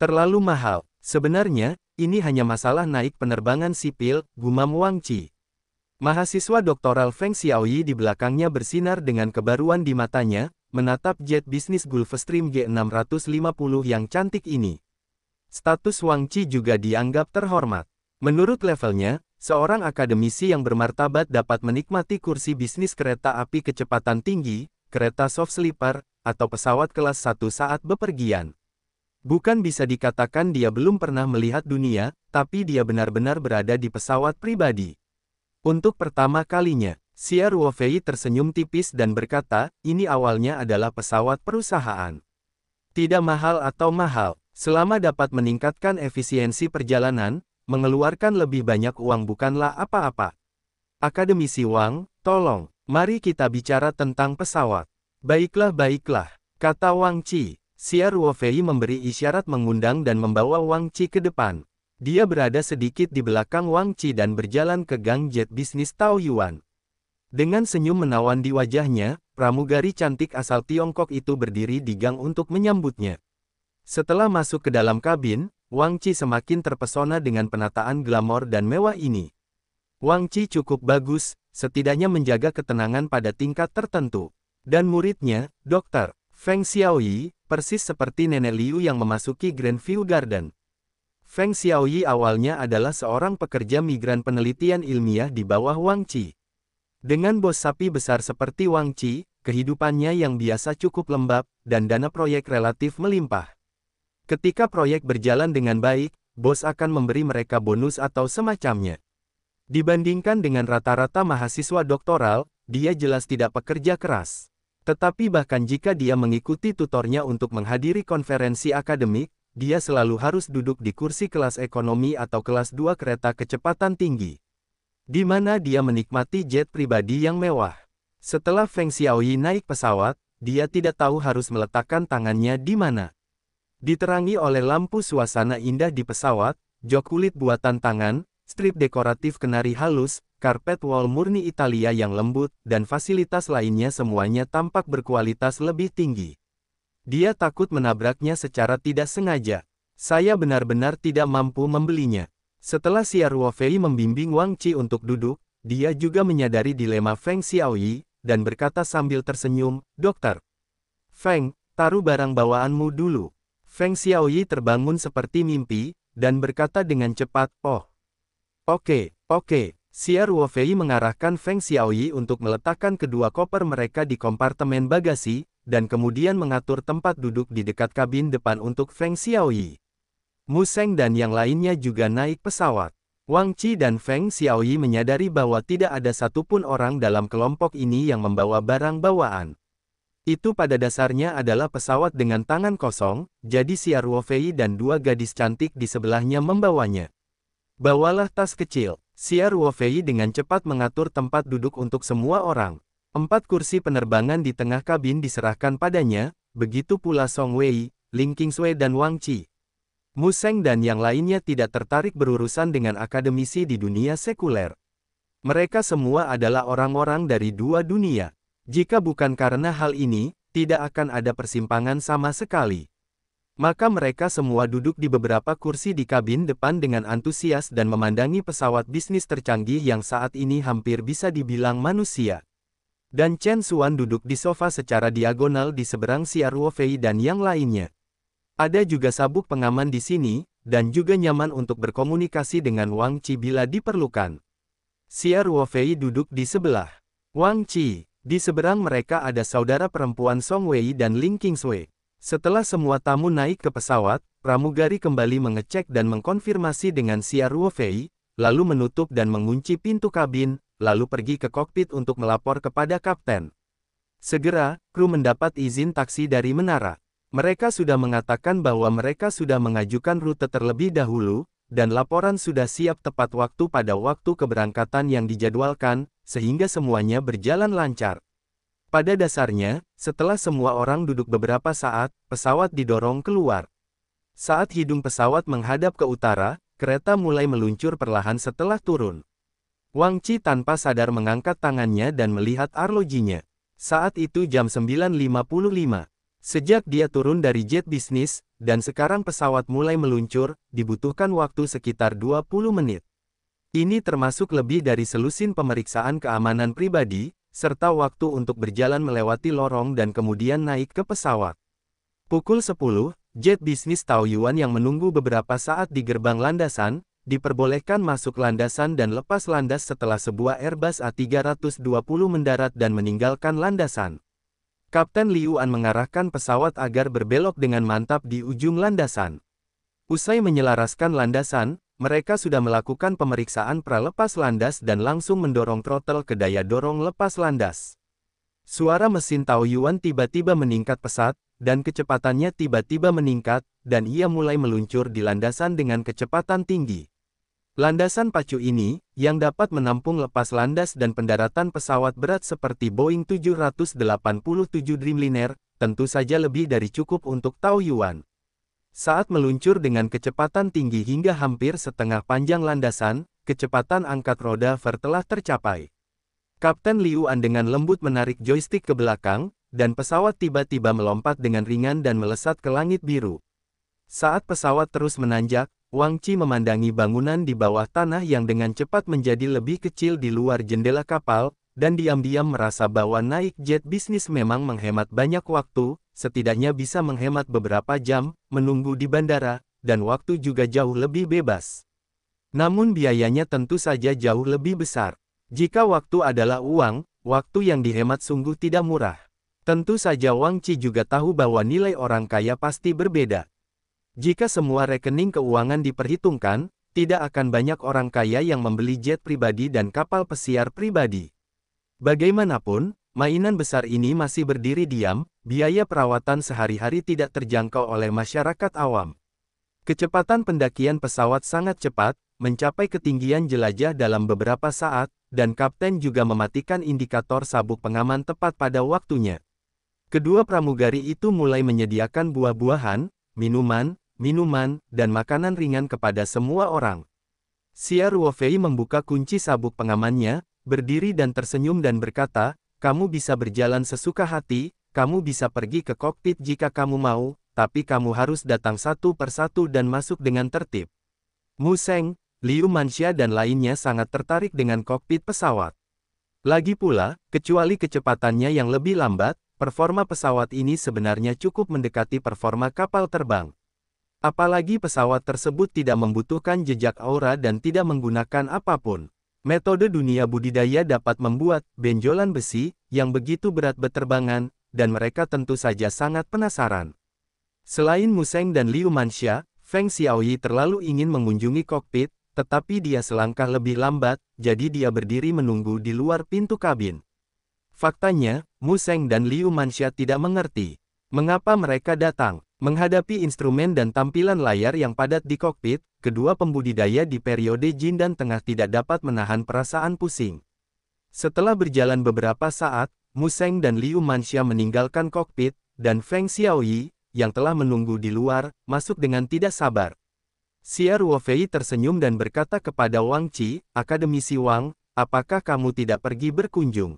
Terlalu mahal. Sebenarnya, ini hanya masalah naik penerbangan sipil, gumam Wang Qi. Mahasiswa doktoral Feng Xiaoyi di belakangnya bersinar dengan kebaruan di matanya, menatap jet bisnis Gulfstream G650 yang cantik ini. Status Wang Qi juga dianggap terhormat. Menurut levelnya, seorang akademisi yang bermartabat dapat menikmati kursi bisnis kereta api kecepatan tinggi, kereta soft sleeper, atau pesawat kelas 1 saat bepergian. Bukan bisa dikatakan dia belum pernah melihat dunia, tapi dia benar-benar berada di pesawat pribadi. Untuk pertama kalinya, Xia Ruofei tersenyum tipis dan berkata, ini awalnya adalah pesawat perusahaan. Tidak mahal atau mahal. Selama dapat meningkatkan efisiensi perjalanan, mengeluarkan lebih banyak uang bukanlah apa-apa. Akademisi Wang, tolong, mari kita bicara tentang pesawat. Baiklah, kata Wang Qi. Xia Ruofei memberi isyarat mengundang dan membawa Wang Qi ke depan. Dia berada sedikit di belakang Wang Qi dan berjalan ke gang jet bisnis Taoyuan. Dengan senyum menawan di wajahnya, pramugari cantik asal Tiongkok itu berdiri di gang untuk menyambutnya. Setelah masuk ke dalam kabin, Wang Qi semakin terpesona dengan penataan glamor dan mewah ini. Wang Qi cukup bagus, setidaknya menjaga ketenangan pada tingkat tertentu. Dan muridnya, Dr. Feng Xiaoyi, persis seperti Nenek Liu yang memasuki Grandview Garden. Feng Xiaoyi awalnya adalah seorang pekerja migran penelitian ilmiah di bawah Wang Qi. Dengan bos sapi besar seperti Wang Qi, kehidupannya yang biasa cukup lembab, dan dana proyek relatif melimpah. Ketika proyek berjalan dengan baik, bos akan memberi mereka bonus atau semacamnya. Dibandingkan dengan rata-rata mahasiswa doktoral, dia jelas tidak pekerja keras. Tetapi bahkan jika dia mengikuti tutornya untuk menghadiri konferensi akademik, dia selalu harus duduk di kursi kelas ekonomi atau kelas 2 kereta kecepatan tinggi, di mana dia menikmati jet pribadi yang mewah. Setelah Feng Xiaoyi naik pesawat, dia tidak tahu harus meletakkan tangannya di mana. Diterangi oleh lampu suasana indah di pesawat, jok kulit buatan tangan, strip dekoratif kenari halus, karpet wall murni Italia yang lembut, dan fasilitas lainnya semuanya tampak berkualitas lebih tinggi. Dia takut menabraknya secara tidak sengaja. Saya benar-benar tidak mampu membelinya. Setelah Xia Ruofei membimbing Wang Qi untuk duduk, dia juga menyadari dilema Feng Xiaoyi, dan berkata sambil tersenyum, Dokter Feng, taruh barang bawaanmu dulu. Feng Xiaoyi terbangun seperti mimpi, dan berkata dengan cepat, oh. Oke. Xia Ruofei mengarahkan Feng Xiaoyi untuk meletakkan kedua koper mereka di kompartemen bagasi, dan kemudian mengatur tempat duduk di dekat kabin depan untuk Feng Xiaoyi. Mu Sheng dan yang lainnya juga naik pesawat. Wang Qi dan Feng Xiaoyi menyadari bahwa tidak ada satupun orang dalam kelompok ini yang membawa barang bawaan. Itu pada dasarnya adalah pesawat dengan tangan kosong, jadi Xia Ruofei dan dua gadis cantik di sebelahnya membawanya. Bawalah tas kecil. Xia Ruofei dengan cepat mengatur tempat duduk untuk semua orang. 4 kursi penerbangan di tengah kabin diserahkan padanya, begitu pula Song Wei, Ling Qingsui dan Wang Qi. Mu Sheng dan yang lainnya tidak tertarik berurusan dengan akademisi di dunia sekuler. Mereka semua adalah orang-orang dari dua dunia. Jika bukan karena hal ini, tidak akan ada persimpangan sama sekali. Maka mereka semua duduk di beberapa kursi di kabin depan dengan antusias dan memandangi pesawat bisnis tercanggih yang saat ini hampir bisa dibilang manusia. Dan Chen Xuan duduk di sofa secara diagonal di seberang Xia Ruofei dan yang lainnya. Ada juga sabuk pengaman di sini, dan juga nyaman untuk berkomunikasi dengan Wang Qi bila diperlukan. Xia Ruofei duduk di sebelah Wang Qi. Di seberang mereka ada saudara perempuan Song Wei dan Ling Qingsui. Setelah semua tamu naik ke pesawat, pramugari kembali mengecek dan mengkonfirmasi dengan Xia Ruofei, lalu menutup dan mengunci pintu kabin, lalu pergi ke kokpit untuk melapor kepada kapten. Segera, kru mendapat izin taksi dari menara. Mereka sudah mengatakan bahwa mereka sudah mengajukan rute terlebih dahulu, dan laporan sudah siap tepat waktu pada waktu keberangkatan yang dijadwalkan, sehingga semuanya berjalan lancar. Pada dasarnya, setelah semua orang duduk beberapa saat, pesawat didorong keluar. Saat hidung pesawat menghadap ke utara, kereta mulai meluncur perlahan setelah turun. Wang Qi tanpa sadar mengangkat tangannya dan melihat arlojinya. Saat itu jam 9.55. Sejak dia turun dari jet bisnis, dan sekarang pesawat mulai meluncur, dibutuhkan waktu sekitar 20 menit. Ini termasuk lebih dari selusin pemeriksaan keamanan pribadi, serta waktu untuk berjalan melewati lorong dan kemudian naik ke pesawat. Pukul 10, jet bisnis Taoyuan yang menunggu beberapa saat di gerbang landasan, diperbolehkan masuk landasan dan lepas landas setelah sebuah Airbus A320 mendarat dan meninggalkan landasan. Kapten Liu An mengarahkan pesawat agar berbelok dengan mantap di ujung landasan. Usai menyelaraskan landasan, mereka sudah melakukan pemeriksaan pra-lepas landas dan langsung mendorong throttle ke daya dorong lepas landas. Suara mesin Taoyuan tiba-tiba meningkat pesat, dan kecepatannya tiba-tiba meningkat, dan ia mulai meluncur di landasan dengan kecepatan tinggi. Landasan pacu ini, yang dapat menampung lepas landas dan pendaratan pesawat berat seperti Boeing 787 Dreamliner, tentu saja lebih dari cukup untuk Taoyuan. Saat meluncur dengan kecepatan tinggi hingga hampir setengah panjang landasan, kecepatan angkat roda VER telah tercapai. Kapten Liu An dengan lembut menarik joystick ke belakang, dan pesawat tiba-tiba melompat dengan ringan dan melesat ke langit biru. Saat pesawat terus menanjak, Wang Qi memandangi bangunan di bawah tanah yang dengan cepat menjadi lebih kecil di luar jendela kapal, dan diam-diam merasa bahwa naik jet bisnis memang menghemat banyak waktu, setidaknya bisa menghemat beberapa jam, menunggu di bandara, dan waktu juga jauh lebih bebas. Namun biayanya tentu saja jauh lebih besar. Jika waktu adalah uang, waktu yang dihemat sungguh tidak murah. Tentu saja Wang Qi juga tahu bahwa nilai orang kaya pasti berbeda. Jika semua rekening keuangan diperhitungkan, tidak akan banyak orang kaya yang membeli jet pribadi dan kapal pesiar pribadi. Bagaimanapun, mainan besar ini masih berdiri diam, biaya perawatan sehari-hari tidak terjangkau oleh masyarakat awam. Kecepatan pendakian pesawat sangat cepat, mencapai ketinggian jelajah dalam beberapa saat, dan kapten juga mematikan indikator sabuk pengaman tepat pada waktunya. Kedua pramugari itu mulai menyediakan buah-buahan, minuman, dan makanan ringan kepada semua orang. Xia Ruofei membuka kunci sabuk pengamannya, berdiri dan tersenyum dan berkata, "Kamu bisa berjalan sesuka hati, kamu bisa pergi ke kokpit jika kamu mau, tapi kamu harus datang satu persatu dan masuk dengan tertib." Mu Sheng, Liu Manxia dan lainnya sangat tertarik dengan kokpit pesawat. Lagi pula, kecuali kecepatannya yang lebih lambat, performa pesawat ini sebenarnya cukup mendekati performa kapal terbang. Apalagi pesawat tersebut tidak membutuhkan jejak aura dan tidak menggunakan apapun. Metode dunia budidaya dapat membuat benjolan besi yang begitu berat berterbangan, dan mereka tentu saja sangat penasaran. Selain Mu Sheng dan Liu Manxia, Feng Xiaoyi terlalu ingin mengunjungi kokpit, tetapi dia selangkah lebih lambat, jadi dia berdiri menunggu di luar pintu kabin. Faktanya, Mu Sheng dan Liu Manxia tidak mengerti mengapa mereka datang. Menghadapi instrumen dan tampilan layar yang padat di kokpit, kedua pembudidaya di periode Jin dan Tengah tidak dapat menahan perasaan pusing. Setelah berjalan beberapa saat, Mu Sheng dan Liu Manxia meninggalkan kokpit, dan Feng Xiaoyi, yang telah menunggu di luar, masuk dengan tidak sabar. Xia Ruofei tersenyum dan berkata kepada Wang Qi, "Akademisi Wang, apakah kamu tidak pergi berkunjung?"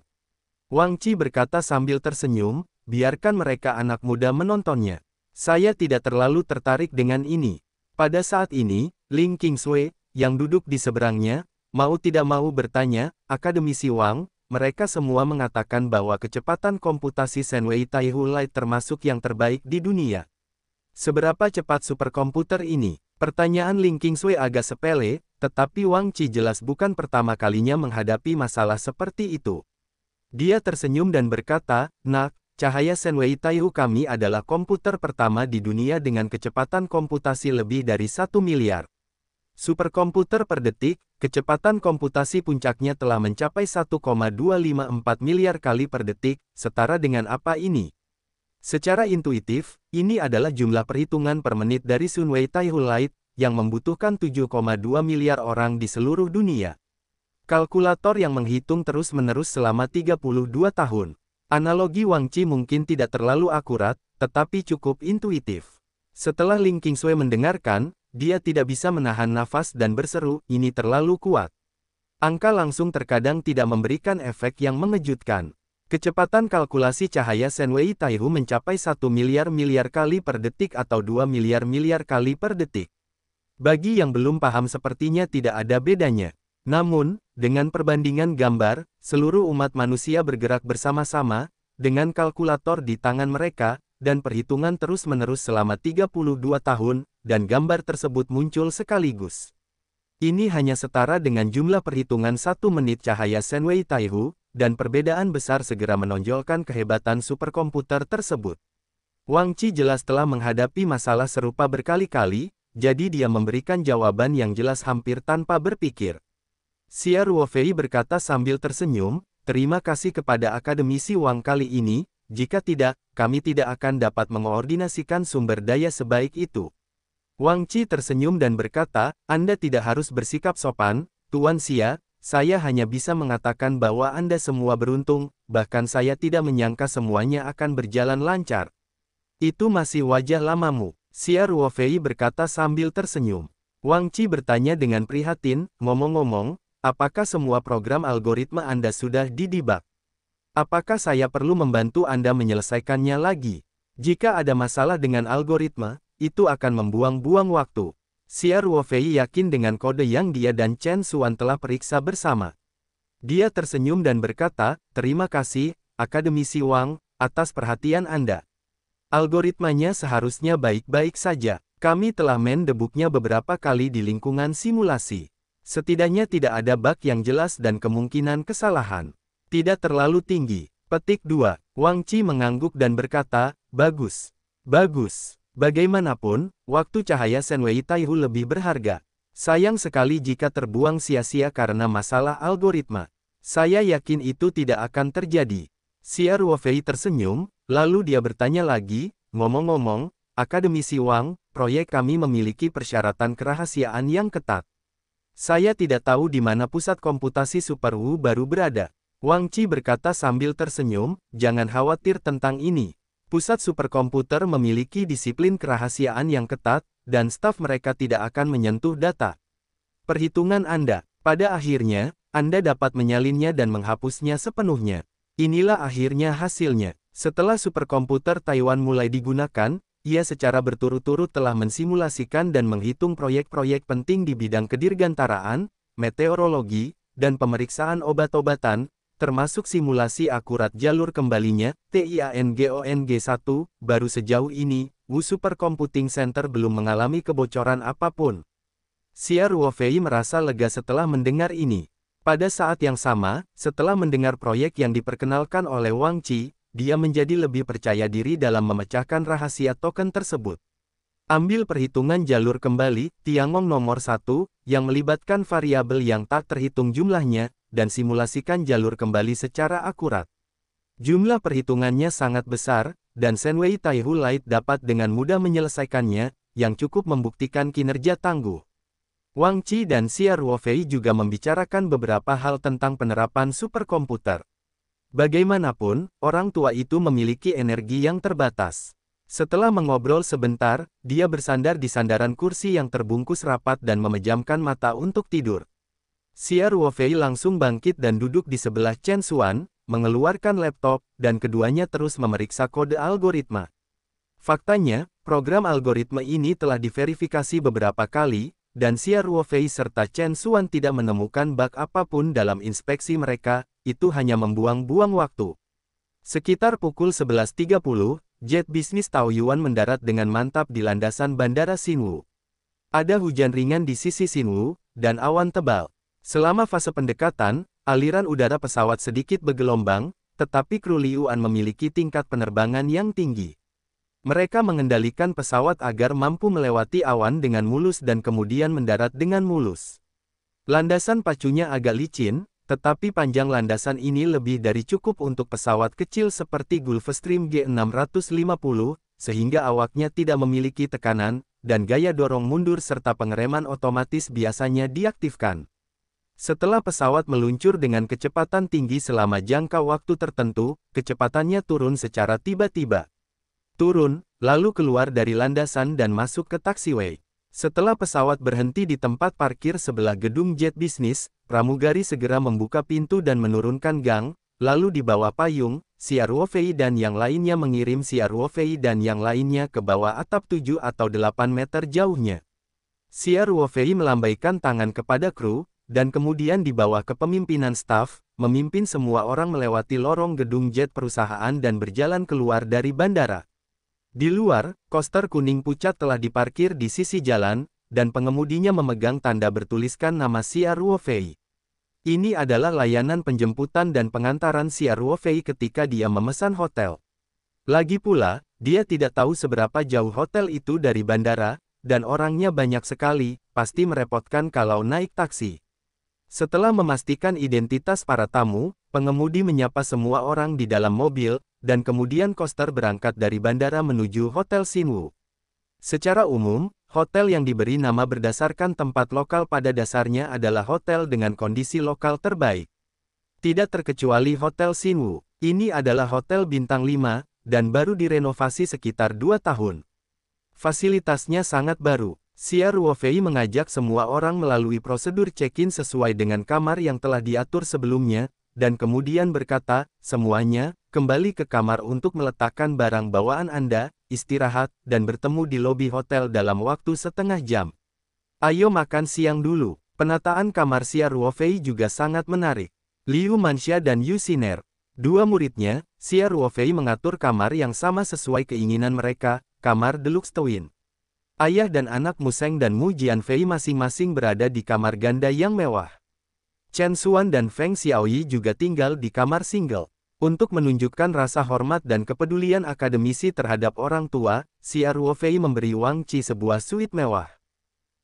Wang Qi berkata sambil tersenyum, "Biarkan mereka anak muda menontonnya. Saya tidak terlalu tertarik dengan ini." Pada saat ini, Ling Qingsui, yang duduk di seberangnya, mau tidak mau bertanya, "Akademisi Wang, mereka semua mengatakan bahwa kecepatan komputasi Shenwei Taihu Light termasuk yang terbaik di dunia. Seberapa cepat superkomputer ini?" Pertanyaan Ling Qingsui agak sepele, tetapi Wang Qi jelas bukan pertama kalinya menghadapi masalah seperti itu. Dia tersenyum dan berkata, "Nak, cahaya Shenwei Taihu kami adalah komputer pertama di dunia dengan kecepatan komputasi lebih dari 1 miliar. Superkomputer per detik, kecepatan komputasi puncaknya telah mencapai 1,254 miliar kali per detik, setara dengan apa ini? Secara intuitif, ini adalah jumlah perhitungan per menit dari Shenwei Taihu Light, yang membutuhkan 7,2 miliar orang di seluruh dunia. Kalkulator yang menghitung terus-menerus selama 32 tahun. Analogi Wang Qi mungkin tidak terlalu akurat, tetapi cukup intuitif. Setelah Ling Qingsui mendengarkan, dia tidak bisa menahan nafas dan berseru, "Ini terlalu kuat." Angka langsung terkadang tidak memberikan efek yang mengejutkan. Kecepatan kalkulasi cahaya Shenwei Taihu mencapai 1 miliar kali per detik atau 2 miliar kali per detik. Bagi yang belum paham sepertinya tidak ada bedanya. Namun, dengan perbandingan gambar, seluruh umat manusia bergerak bersama-sama, dengan kalkulator di tangan mereka, dan perhitungan terus-menerus selama 32 tahun, dan gambar tersebut muncul sekaligus. Ini hanya setara dengan jumlah perhitungan 1 menit cahaya Shenwei Taihu, dan perbedaan besar segera menonjolkan kehebatan superkomputer tersebut. Wang Qi jelas telah menghadapi masalah serupa berkali-kali, jadi dia memberikan jawaban yang jelas hampir tanpa berpikir. Xia Ruofei berkata sambil tersenyum, terima kasih kepada Akademisi Wang kali ini, jika tidak, kami tidak akan dapat mengoordinasikan sumber daya sebaik itu. Wang Qi tersenyum dan berkata, Anda tidak harus bersikap sopan, Tuan Xia. Saya hanya bisa mengatakan bahwa Anda semua beruntung, bahkan saya tidak menyangka semuanya akan berjalan lancar. Itu masih wajah lamamu, Xia Ruofei berkata sambil tersenyum. Wang Qi bertanya dengan prihatin, ngomong-ngomong, apakah semua program algoritma Anda sudah didebug? Apakah saya perlu membantu Anda menyelesaikannya lagi? Jika ada masalah dengan algoritma, itu akan membuang-buang waktu. Xia Ruofei yakin dengan kode yang dia dan Chen Xuan telah periksa bersama. Dia tersenyum dan berkata, terima kasih, Akademisi Wang, atas perhatian Anda. Algoritmanya seharusnya baik-baik saja. Kami telah mendebugnya beberapa kali di lingkungan simulasi. Setidaknya tidak ada bug yang jelas dan kemungkinan kesalahan tidak terlalu tinggi. Petik 2. Wang Qi mengangguk dan berkata, bagus. Bagus. Bagaimanapun, waktu cahaya Shenwei Taihu lebih berharga. Sayang sekali jika terbuang sia-sia karena masalah algoritma. Saya yakin itu tidak akan terjadi. Xia Ruofei tersenyum, lalu dia bertanya lagi, ngomong-ngomong, Akademisi Wang, proyek kami memiliki persyaratan kerahasiaan yang ketat. Saya tidak tahu di mana pusat komputasi Super Wu baru berada. Wang Qi berkata sambil tersenyum, jangan khawatir tentang ini. Pusat superkomputer memiliki disiplin kerahasiaan yang ketat, dan staf mereka tidak akan menyentuh data perhitungan Anda. Pada akhirnya, Anda dapat menyalinnya dan menghapusnya sepenuhnya. Inilah akhirnya hasilnya. Setelah superkomputer Taiwan mulai digunakan, ia secara berturut-turut telah mensimulasikan dan menghitung proyek-proyek penting di bidang kedirgantaraan, meteorologi, dan pemeriksaan obat-obatan, termasuk simulasi akurat jalur kembalinya, TIANGONG-1, baru sejauh ini, Wu Supercomputing Center belum mengalami kebocoran apapun. Xia Ruofei merasa lega setelah mendengar ini. Pada saat yang sama, setelah mendengar proyek yang diperkenalkan oleh Wang Qi, dia menjadi lebih percaya diri dalam memecahkan rahasia token tersebut. Ambil perhitungan jalur kembali, Tiangong nomor 1, yang melibatkan variabel yang tak terhitung jumlahnya, dan simulasikan jalur kembali secara akurat. Jumlah perhitungannya sangat besar, dan Shenwei Taihu Light dapat dengan mudah menyelesaikannya, yang cukup membuktikan kinerja tangguh. Wang Qi dan Xia Ruofei juga membicarakan beberapa hal tentang penerapan superkomputer. Bagaimanapun, orang tua itu memiliki energi yang terbatas. Setelah mengobrol sebentar, dia bersandar di sandaran kursi yang terbungkus rapat dan memejamkan mata untuk tidur. Xia Ruofei langsung bangkit dan duduk di sebelah Chen Xuan, mengeluarkan laptop, dan keduanya terus memeriksa kode algoritma. Faktanya, program algoritma ini telah diverifikasi beberapa kali, dan Xia Ruofei serta Chen Xuan tidak menemukan bug apapun dalam inspeksi mereka, itu hanya membuang-buang waktu. Sekitar pukul 11.30, jet bisnis Taoyuan mendarat dengan mantap di landasan Bandara Xinwu. Ada hujan ringan di sisi Xinwu, dan awan tebal. Selama fase pendekatan, aliran udara pesawat sedikit bergelombang, tetapi kru Liuan memiliki tingkat penerbangan yang tinggi. Mereka mengendalikan pesawat agar mampu melewati awan dengan mulus dan kemudian mendarat dengan mulus. Landasan pacunya agak licin, tetapi panjang landasan ini lebih dari cukup untuk pesawat kecil seperti Gulfstream G650, sehingga awaknya tidak memiliki tekanan, dan gaya dorong mundur serta pengereman otomatis biasanya diaktifkan. Setelah pesawat meluncur dengan kecepatan tinggi selama jangka waktu tertentu, kecepatannya turun secara tiba-tiba. Turun, lalu keluar dari landasan dan masuk ke taxiway. Setelah pesawat berhenti di tempat parkir sebelah gedung jet bisnis, pramugari segera membuka pintu dan menurunkan gang, Lalu di bawah payung, Xia Ruofei dan yang lainnya mengirim Xia Ruofei dan yang lainnya ke bawah atap 7 atau 8 meter jauhnya. Xia Ruofei melambaikan tangan kepada kru, dan kemudian di bawah kepemimpinan staf, memimpin semua orang melewati lorong gedung jet perusahaan dan berjalan keluar dari bandara. Di luar, koster kuning pucat telah diparkir di sisi jalan, dan pengemudinya memegang tanda bertuliskan nama Xia Ruofei. Ini adalah layanan penjemputan dan pengantaran Xia Ruofei ketika dia memesan hotel. Lagi pula, dia tidak tahu seberapa jauh hotel itu dari bandara, dan orangnya banyak sekali, pasti merepotkan kalau naik taksi. Setelah memastikan identitas para tamu, pengemudi menyapa semua orang di dalam mobil, dan kemudian koster berangkat dari bandara menuju Hotel Xinwu. Secara umum, hotel yang diberi nama berdasarkan tempat lokal pada dasarnya adalah hotel dengan kondisi lokal terbaik. Tidak terkecuali Hotel Xinwu, ini adalah hotel bintang 5, dan baru direnovasi sekitar 2 tahun. Fasilitasnya sangat baru. Xia Ruofei mengajak semua orang melalui prosedur check-in sesuai dengan kamar yang telah diatur sebelumnya, dan kemudian berkata, semuanya, kembali ke kamar untuk meletakkan barang bawaan Anda, istirahat, dan bertemu di lobi hotel dalam waktu setengah jam. Ayo makan siang dulu. Penataan kamar Xia Ruofei juga sangat menarik. Liu Manxia dan Yu Xiner, dua muridnya, Xia Ruofei mengatur kamar yang sama sesuai keinginan mereka, kamar Deluxe Twin. Ayah dan anak Museng dan Mu Jianfei masing-masing berada di kamar ganda yang mewah. Chen Xuan dan Feng Xiaoyi juga tinggal di kamar single. Untuk menunjukkan rasa hormat dan kepedulian akademisi terhadap orang tua, Xia Ruofei memberi Wang Qi sebuah suite mewah.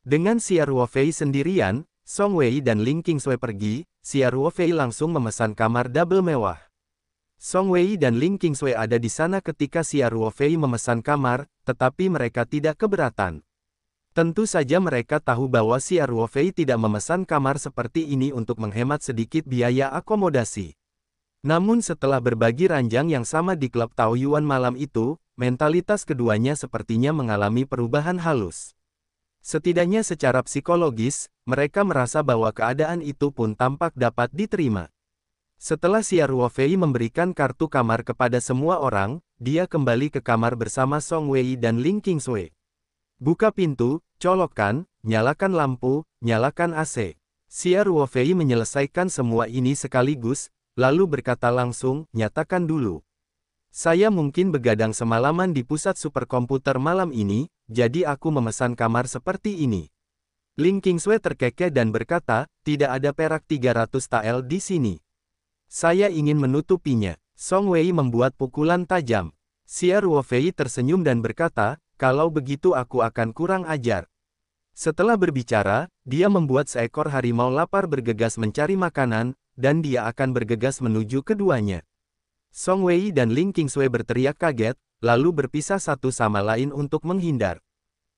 Dengan Xia Ruofei sendirian, Song Wei dan Ling Qingsui pergi, Xia Ruofei langsung memesan kamar double mewah. Song Wei dan Ling Qingsui ada di sana ketika Xia Ruofei memesan kamar, tetapi mereka tidak keberatan. Tentu saja mereka tahu bahwa Xia Ruofei tidak memesan kamar seperti ini untuk menghemat sedikit biaya akomodasi. Namun setelah berbagi ranjang yang sama di klub Taoyuan malam itu, mentalitas keduanya sepertinya mengalami perubahan halus. Setidaknya secara psikologis, mereka merasa bahwa keadaan itu pun tampak dapat diterima. Setelah Xia Ruofei memberikan kartu kamar kepada semua orang, dia kembali ke kamar bersama Song Wei dan Ling Qingsui. Buka pintu, colokkan, nyalakan lampu, nyalakan AC. Xia Ruofei menyelesaikan semua ini sekaligus, lalu berkata langsung, nyatakan dulu. Saya mungkin begadang semalaman di pusat superkomputer malam ini, jadi aku memesan kamar seperti ini. Ling Qingsui terkekeh dan berkata, tidak ada perak 300 tael di sini. Saya ingin menutupinya. Song Wei membuat pukulan tajam. Xia Ruofei tersenyum dan berkata, kalau begitu aku akan kurang ajar. Setelah berbicara, dia membuat seekor harimau lapar bergegas mencari makanan, dan dia akan bergegas menuju keduanya. Song Wei dan Ling Qingsui berteriak kaget, lalu berpisah satu sama lain untuk menghindar.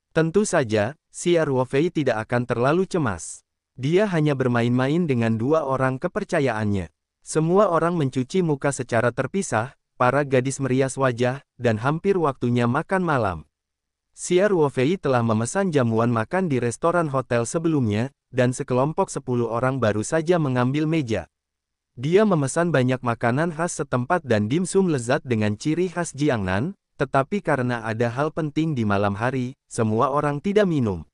Tentu saja, Xia Ruofei tidak akan terlalu cemas. Dia hanya bermain-main dengan dua orang kepercayaannya. Semua orang mencuci muka secara terpisah, para gadis merias wajah, dan hampir waktunya makan malam. Xia Ruofei telah memesan jamuan makan di restoran hotel sebelumnya, dan sekelompok 10 orang baru saja mengambil meja. Dia memesan banyak makanan khas setempat dan dimsum lezat dengan ciri khas Jiangnan, tetapi karena ada hal penting di malam hari, semua orang tidak minum.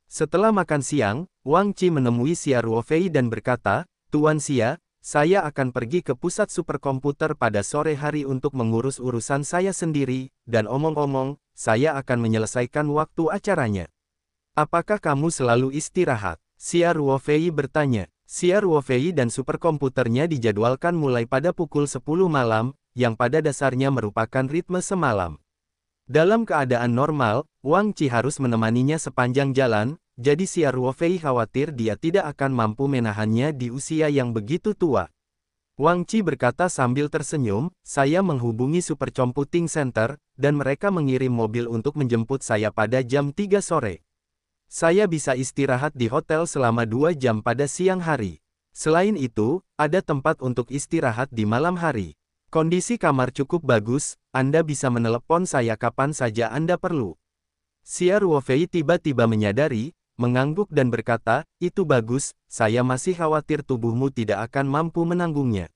Setelah makan siang, Wang Qi menemui Xia Ruofei dan berkata, Tuan Xia, saya akan pergi ke pusat superkomputer pada sore hari untuk mengurus urusan saya sendiri, dan omong-omong, saya akan menyelesaikan waktu acaranya. Apakah kamu selalu istirahat? Xia Ruofei bertanya. Xia Ruofei dan superkomputernya dijadwalkan mulai pada pukul 10 malam, yang pada dasarnya merupakan ritme semalam. Dalam keadaan normal, Wang Qi harus menemaninya sepanjang jalan, jadi Xia Ruofei khawatir dia tidak akan mampu menahannya di usia yang begitu tua. Wang Qi berkata sambil tersenyum, saya menghubungi Super Computing Center, dan mereka mengirim mobil untuk menjemput saya pada jam 3 sore. Saya bisa istirahat di hotel selama 2 jam pada siang hari. Selain itu, ada tempat untuk istirahat di malam hari. Kondisi kamar cukup bagus, Anda bisa menelepon saya kapan saja Anda perlu. Xia Ruofei tiba-tiba menyadari, mengangguk dan berkata, itu bagus, saya masih khawatir tubuhmu tidak akan mampu menanggungnya.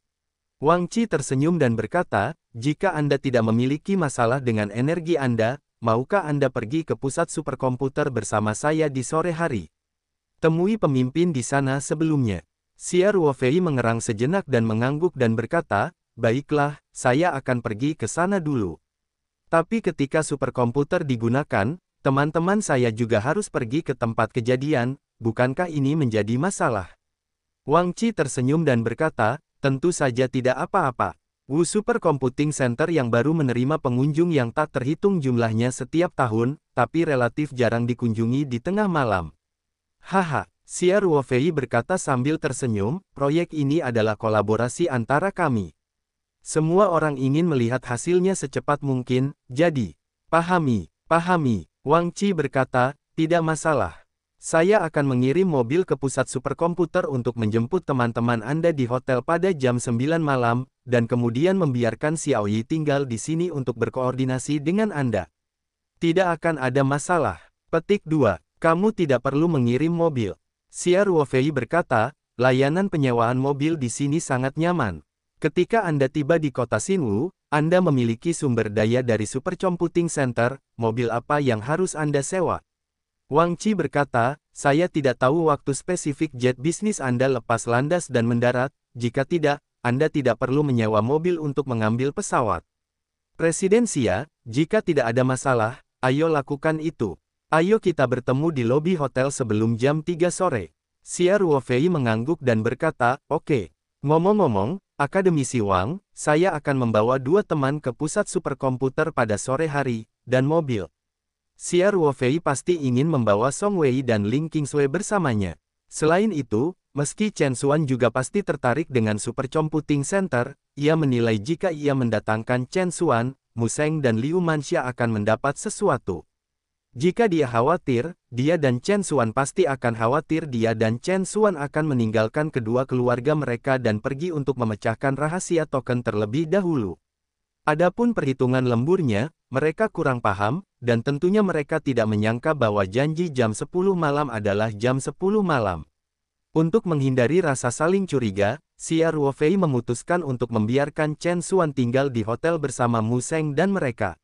Wang Qi tersenyum dan berkata, jika Anda tidak memiliki masalah dengan energi Anda, maukah Anda pergi ke pusat superkomputer bersama saya di sore hari? Temui pemimpin di sana sebelumnya. Xia Ruofei mengerang sejenak dan mengangguk dan berkata, baiklah, saya akan pergi ke sana dulu. Tapi ketika superkomputer digunakan, teman-teman saya juga harus pergi ke tempat kejadian, bukankah ini menjadi masalah? Wang Qi tersenyum dan berkata, tentu saja tidak apa-apa. Wu Supercomputing Center yang baru menerima pengunjung yang tak terhitung jumlahnya setiap tahun, tapi relatif jarang dikunjungi di tengah malam. Haha, Xia Ruofei berkata sambil tersenyum, proyek ini adalah kolaborasi antara kami. Semua orang ingin melihat hasilnya secepat mungkin, jadi, pahami. Wang Qi berkata, tidak masalah. Saya akan mengirim mobil ke pusat superkomputer untuk menjemput teman-teman Anda di hotel pada jam 9 malam, dan kemudian membiarkan Xiao Yi tinggal di sini untuk berkoordinasi dengan Anda. Tidak akan ada masalah. Petik 2. Kamu tidak perlu mengirim mobil. Xia Ruofei berkata, layanan penyewaan mobil di sini sangat nyaman. Ketika Anda tiba di kota Xinwu, Anda memiliki sumber daya dari Supercomputing Center, mobil apa yang harus Anda sewa? Wang Qi berkata, saya tidak tahu waktu spesifik jet bisnis Anda lepas landas dan mendarat, jika tidak, Anda tidak perlu menyewa mobil untuk mengambil pesawat. Presiden Xia, jika tidak ada masalah, ayo lakukan itu. Ayo kita bertemu di lobi hotel sebelum jam 3 sore. Xia Ruofei mengangguk dan berkata, oke. Ngomong-ngomong, Akademisi Wang, saya akan membawa 2 teman ke pusat superkomputer pada sore hari, dan mobil. Xia Ruofei pasti ingin membawa Song Wei dan Ling Qingsui bersamanya. Selain itu, meski Chen Xuan juga pasti tertarik dengan Supercomputing Center, ia menilai jika ia mendatangkan Chen Xuan, Mu Sheng dan Liu Manxia akan mendapat sesuatu. Jika dia khawatir, dia dan Chen Xuan pasti akan khawatir dia dan Chen Xuan akan meninggalkan kedua keluarga mereka dan pergi untuk memecahkan rahasia token terlebih dahulu. Adapun perhitungan lemburnya, mereka kurang paham, dan tentunya mereka tidak menyangka bahwa janji jam 10 malam adalah jam 10 malam. Untuk menghindari rasa saling curiga, Xia Ruofei memutuskan untuk membiarkan Chen Xuan tinggal di hotel bersama Mu Sheng dan mereka.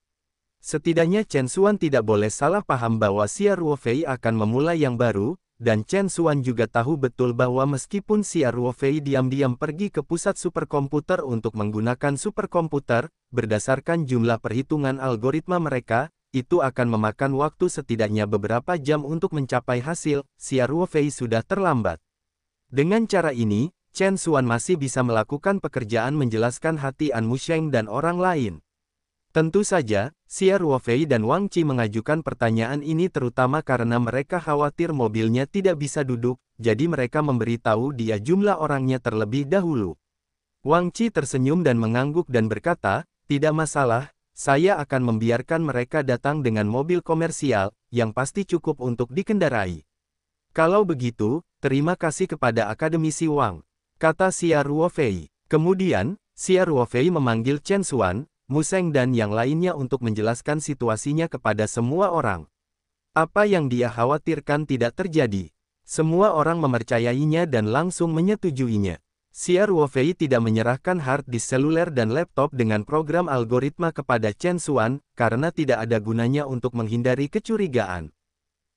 Setidaknya Chen Xuan tidak boleh salah paham bahwa Xia Ruofei akan memulai yang baru, dan Chen Xuan juga tahu betul bahwa meskipun Xia Ruofei diam-diam pergi ke pusat superkomputer untuk menggunakan superkomputer, berdasarkan jumlah perhitungan algoritma mereka, itu akan memakan waktu setidaknya beberapa jam untuk mencapai hasil. Xia Ruofei sudah terlambat. Dengan cara ini, Chen Xuan masih bisa melakukan pekerjaan menjelaskan hati An Mu Sheng dan orang lain. Tentu saja, Xia Ruofei dan Wang Qi mengajukan pertanyaan ini terutama karena mereka khawatir mobilnya tidak bisa duduk, jadi mereka memberitahu dia jumlah orangnya terlebih dahulu. Wang Qi tersenyum dan mengangguk dan berkata, tidak masalah, saya akan membiarkan mereka datang dengan mobil komersial, yang pasti cukup untuk dikendarai. Kalau begitu, terima kasih kepada Akademisi Wang, kata Xia Ruofei. Kemudian, Xia Ruofei memanggil Chen Xuan, Mu Sheng dan yang lainnya untuk menjelaskan situasinya kepada semua orang. Apa yang dia khawatirkan tidak terjadi. Semua orang mempercayainya dan langsung menyetujuinya. Xia Ruofei tidak menyerahkan hard disk seluler dan laptop dengan program algoritma kepada Chen Xuan, karena tidak ada gunanya untuk menghindari kecurigaan.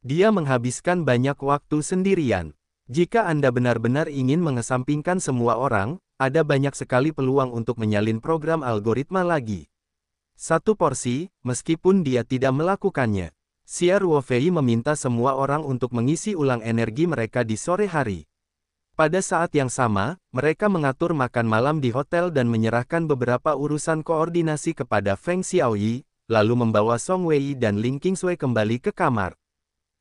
Dia menghabiskan banyak waktu sendirian. Jika Anda benar-benar ingin mengesampingkan semua orang, ada banyak sekali peluang untuk menyalin program algoritma lagi. Satu porsi, meskipun dia tidak melakukannya. Xia Ruofei meminta semua orang untuk mengisi ulang energi mereka di sore hari. Pada saat yang sama, mereka mengatur makan malam di hotel dan menyerahkan beberapa urusan koordinasi kepada Feng Xiaoyi, lalu membawa Song Wei dan Ling Qingsui kembali ke kamar.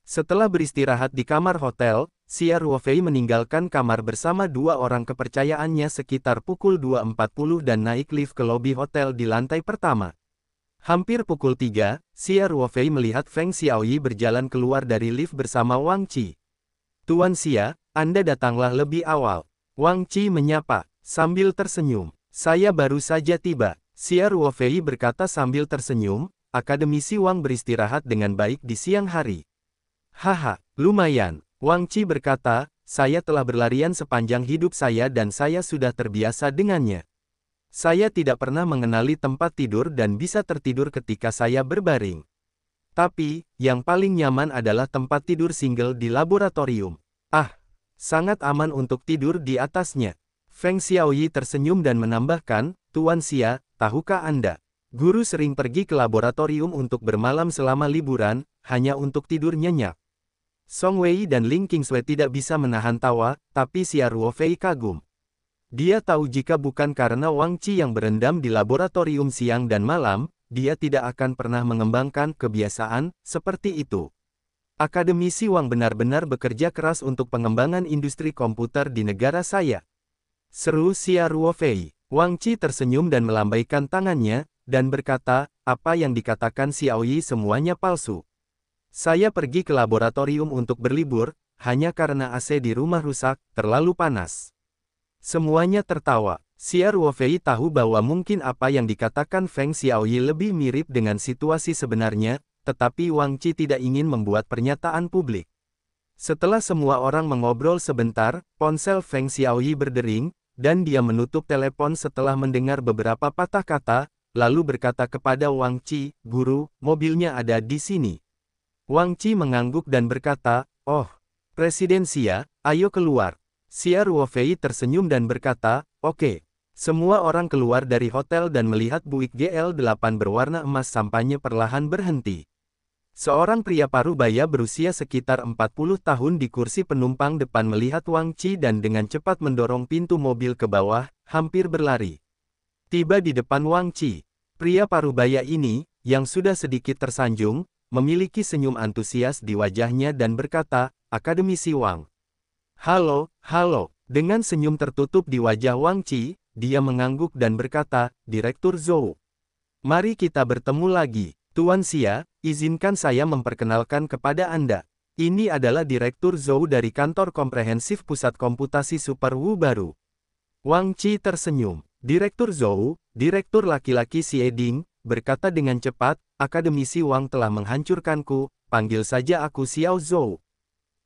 Setelah beristirahat di kamar hotel, Xia Ruofei meninggalkan kamar bersama 2 orang kepercayaannya sekitar pukul 2.40 dan naik lift ke lobi hotel di lantai pertama. Hampir pukul 3, Xia Ruofei melihat Feng Xiaoyi berjalan keluar dari lift bersama Wang Qi. Tuan Xia, Anda datanglah lebih awal. Wang Qi menyapa, sambil tersenyum. Saya baru saja tiba. Xia Ruofei berkata sambil tersenyum, Akademisi Wang beristirahat dengan baik di siang hari. Haha, lumayan. Wang Qi berkata, saya telah berlarian sepanjang hidup saya dan saya sudah terbiasa dengannya. Saya tidak pernah mengenali tempat tidur dan bisa tertidur ketika saya berbaring. Tapi, yang paling nyaman adalah tempat tidur single di laboratorium. Ah, sangat aman untuk tidur di atasnya. Feng Xiaoyi tersenyum dan menambahkan, Tuan Xia, tahukah Anda? Guru sering pergi ke laboratorium untuk bermalam selama liburan, hanya untuk tidur nyenyak. Song Wei dan Ling Qingsui tidak bisa menahan tawa, tapi Xia Ruofei kagum. Dia tahu jika bukan karena Wang Qi yang berendam di laboratorium siang dan malam, dia tidak akan pernah mengembangkan kebiasaan seperti itu. Akademisi Wang benar-benar bekerja keras untuk pengembangan industri komputer di negara saya. Seru Xia Ruofei. Wang Qi tersenyum dan melambaikan tangannya, dan berkata, apa yang dikatakan Xiaoyi semuanya palsu. Saya pergi ke laboratorium untuk berlibur, hanya karena AC di rumah rusak, terlalu panas. Semuanya tertawa. Xia Ruofei tahu bahwa mungkin apa yang dikatakan Feng Xiaoyi lebih mirip dengan situasi sebenarnya, tetapi Wang Qi tidak ingin membuat pernyataan publik. Setelah semua orang mengobrol sebentar, ponsel Feng Xiaoyi berdering, dan dia menutup telepon setelah mendengar beberapa patah kata, lalu berkata kepada Wang Qi, "Guru, mobilnya ada di sini." Wang Qi mengangguk dan berkata, "Oh, Presiden Xia, ayo keluar." Xia Ruofei tersenyum dan berkata, "Oke." Semua orang keluar dari hotel dan melihat Buick GL8 berwarna emas sampainya perlahan berhenti. Seorang pria parubaya berusia sekitar 40 tahun di kursi penumpang depan melihat Wang Qi dan dengan cepat mendorong pintu mobil ke bawah, hampir berlari. Tiba di depan Wang Qi. Pria parubaya ini, yang sudah sedikit tersanjung, memiliki senyum antusias di wajahnya dan berkata, "Akademisi Wang." "Halo, halo." Dengan senyum tertutup di wajah Wang Qi, dia mengangguk dan berkata, "Direktur Zhou. Mari kita bertemu lagi. Tuan Xia, izinkan saya memperkenalkan kepada Anda. Ini adalah Direktur Zhou dari Kantor Komprehensif Pusat Komputasi Super Wu baru." Wang Qi tersenyum. Direktur Zhou, Direktur laki-laki Xie Ding, berkata dengan cepat, "Akademisi Wang telah menghancurkanku, panggil saja aku Xiao Zhou."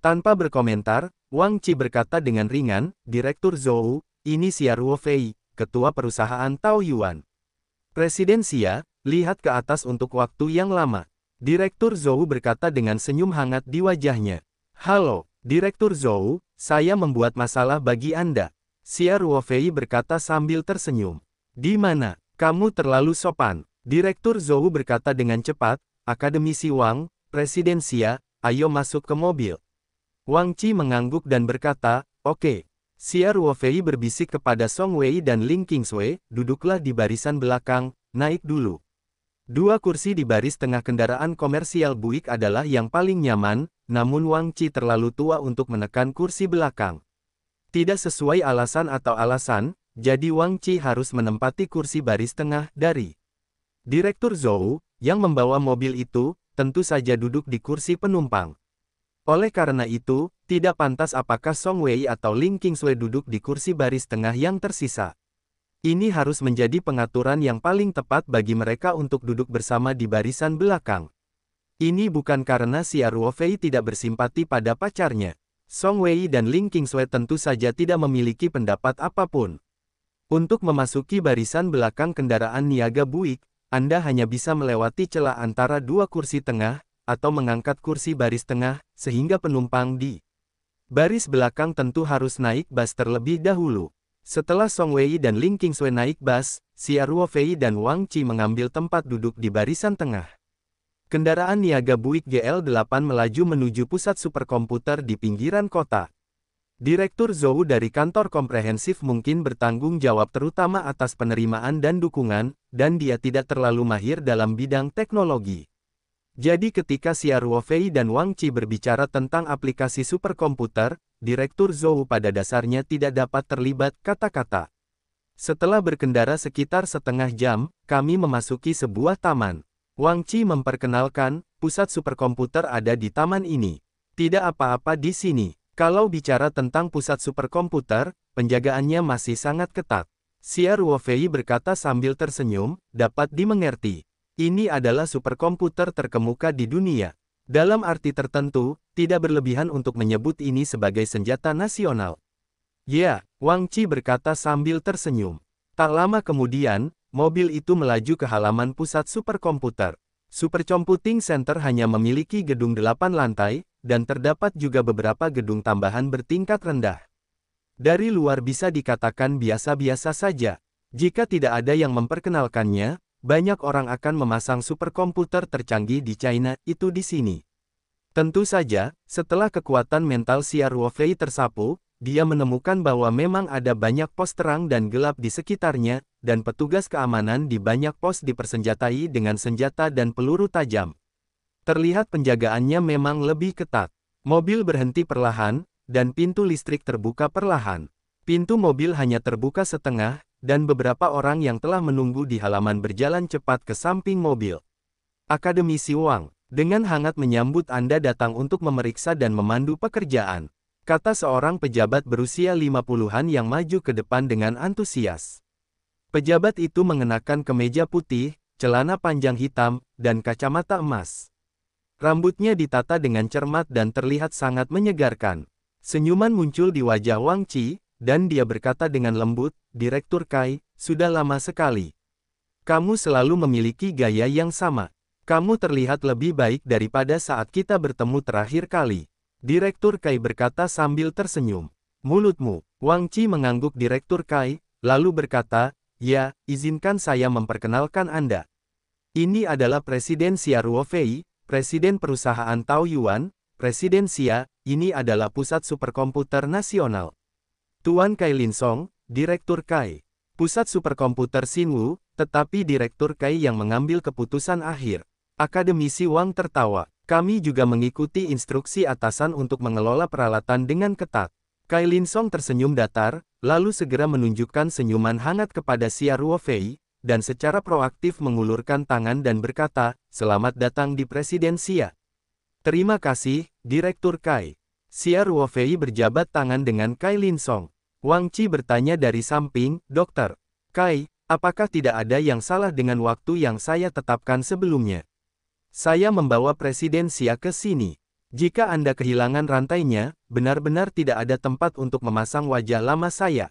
Tanpa berkomentar, Wang Qi berkata dengan ringan, "Direktur Zhou, ini Xia Ruofei, ketua perusahaan Taoyuan." Presiden Xia, lihat ke atas untuk waktu yang lama. Direktur Zhou berkata dengan senyum hangat di wajahnya. "Halo, Direktur Zhou, saya membuat masalah bagi Anda." Xia Ruofei berkata sambil tersenyum. "Di mana? Kamu terlalu sopan." Direktur Zhou berkata dengan cepat, "Akademisi Wang, Presiden Xia, ayo masuk ke mobil." Wang Qi mengangguk dan berkata, "Oke." Xia Ruofei berbisik kepada Song Wei dan Ling Qingsui, "Duduklah di barisan belakang, naik dulu." Dua kursi di baris tengah kendaraan komersial Buick adalah yang paling nyaman, namun Wang Qi terlalu tua untuk menekan kursi belakang. Tidak sesuai alasan atau alasan, jadi Wang Qi harus menempati kursi baris tengah dari Direktur Zhou, yang membawa mobil itu, tentu saja duduk di kursi penumpang. Oleh karena itu, tidak pantas apakah Song Wei atau Ling Qingsui duduk di kursi baris tengah yang tersisa. Ini harus menjadi pengaturan yang paling tepat bagi mereka untuk duduk bersama di barisan belakang. Ini bukan karena Xia Ruofei tidak bersimpati pada pacarnya. Song Wei dan Ling Qingsui tentu saja tidak memiliki pendapat apapun. Untuk memasuki barisan belakang kendaraan niaga Buick, Anda hanya bisa melewati celah antara dua kursi tengah, atau mengangkat kursi baris tengah, sehingga penumpang di baris belakang tentu harus naik bus terlebih dahulu. Setelah Song Wei dan Ling Qingsui naik bus, Xia Ruofei dan Wang Qi mengambil tempat duduk di barisan tengah. Kendaraan niaga Buick GL8 melaju menuju pusat superkomputer di pinggiran kota. Direktur Zhou dari kantor komprehensif mungkin bertanggung jawab terutama atas penerimaan dan dukungan, dan dia tidak terlalu mahir dalam bidang teknologi. Jadi ketika Xia Ruofei dan Wang Qi berbicara tentang aplikasi superkomputer, Direktur Zhou pada dasarnya tidak dapat terlibat kata-kata. Setelah berkendara sekitar setengah jam, kami memasuki sebuah taman. Wang Qi memperkenalkan, pusat superkomputer ada di taman ini. Tidak apa-apa di sini. Kalau bicara tentang pusat superkomputer, penjagaannya masih sangat ketat. Xia Ruofei berkata sambil tersenyum, dapat dimengerti. Ini adalah superkomputer terkemuka di dunia. Dalam arti tertentu, tidak berlebihan untuk menyebut ini sebagai senjata nasional. Ya, Wang Qi berkata sambil tersenyum. Tak lama kemudian, mobil itu melaju ke halaman pusat superkomputer. Supercomputing Center hanya memiliki gedung 8 lantai, dan terdapat juga beberapa gedung tambahan bertingkat rendah. Dari luar bisa dikatakan biasa-biasa saja. Jika tidak ada yang memperkenalkannya, banyak orang akan memasang superkomputer tercanggih di China itu di sini. Tentu saja, setelah kekuatan mental Xia Ruofei tersapu, dia menemukan bahwa memang ada banyak pos terang dan gelap di sekitarnya, dan petugas keamanan di banyak pos dipersenjatai dengan senjata dan peluru tajam. Terlihat penjagaannya memang lebih ketat. Mobil berhenti perlahan, dan pintu listrik terbuka perlahan. Pintu mobil hanya terbuka setengah, dan beberapa orang yang telah menunggu di halaman berjalan cepat ke samping mobil. Akademisi Wang, dengan hangat menyambut Anda datang untuk memeriksa dan memandu pekerjaan, kata seorang pejabat berusia 50-an yang maju ke depan dengan antusias. Pejabat itu mengenakan kemeja putih, celana panjang hitam, dan kacamata emas. Rambutnya ditata dengan cermat dan terlihat sangat menyegarkan. Senyuman muncul di wajah Wang Qi, dan dia berkata dengan lembut, "Direktur Kai, sudah lama sekali. Kamu selalu memiliki gaya yang sama. Kamu terlihat lebih baik daripada saat kita bertemu terakhir kali." Direktur Kai berkata sambil tersenyum. "Mulutmu." Wang Qi mengangguk Direktur Kai, lalu berkata, "Ya, izinkan saya memperkenalkan Anda. Ini adalah Presiden Xia Ruofei, Presiden perusahaan Taoyuan, Presiden Xia, ini adalah Pusat Superkomputer Nasional. Tuan Kai Linsong, Direktur Kai. Pusat Superkomputer Xinwu, tetapi Direktur Kai yang mengambil keputusan akhir." Akademisi Wang tertawa. "Kami juga mengikuti instruksi atasan untuk mengelola peralatan dengan ketat." Kai Linsong tersenyum datar, lalu segera menunjukkan senyuman hangat kepada Xia Ruofei, dan secara proaktif mengulurkan tangan dan berkata, "Selamat datang di Presiden Xia." "Terima kasih, Direktur Kai." Xia Ruofei berjabat tangan dengan Kai Linsong. Wang Qi bertanya dari samping, "Dokter Kai, apakah tidak ada yang salah dengan waktu yang saya tetapkan sebelumnya? Saya membawa Presiden Xia ke sini. Jika Anda kehilangan rantainya, benar-benar tidak ada tempat untuk memasang wajah lama saya."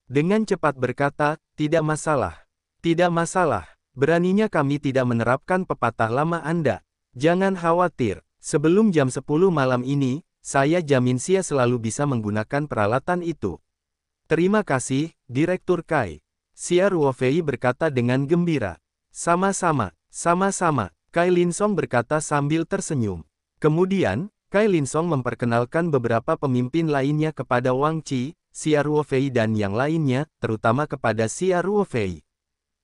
Dengan cepat berkata, "Tidak masalah. Tidak masalah. Beraninya kami tidak menerapkan pepatah lama Anda. Jangan khawatir, sebelum jam 10 malam ini, saya jamin Xia selalu bisa menggunakan peralatan itu." "Terima kasih, Direktur Kai." Xia Ruofei berkata dengan gembira. "Sama-sama, sama-sama." Kai Linsong berkata sambil tersenyum. Kemudian, Kai Linsong memperkenalkan beberapa pemimpin lainnya kepada Wang Qi, Xia Ruofei dan yang lainnya, terutama kepada Xia Ruofei.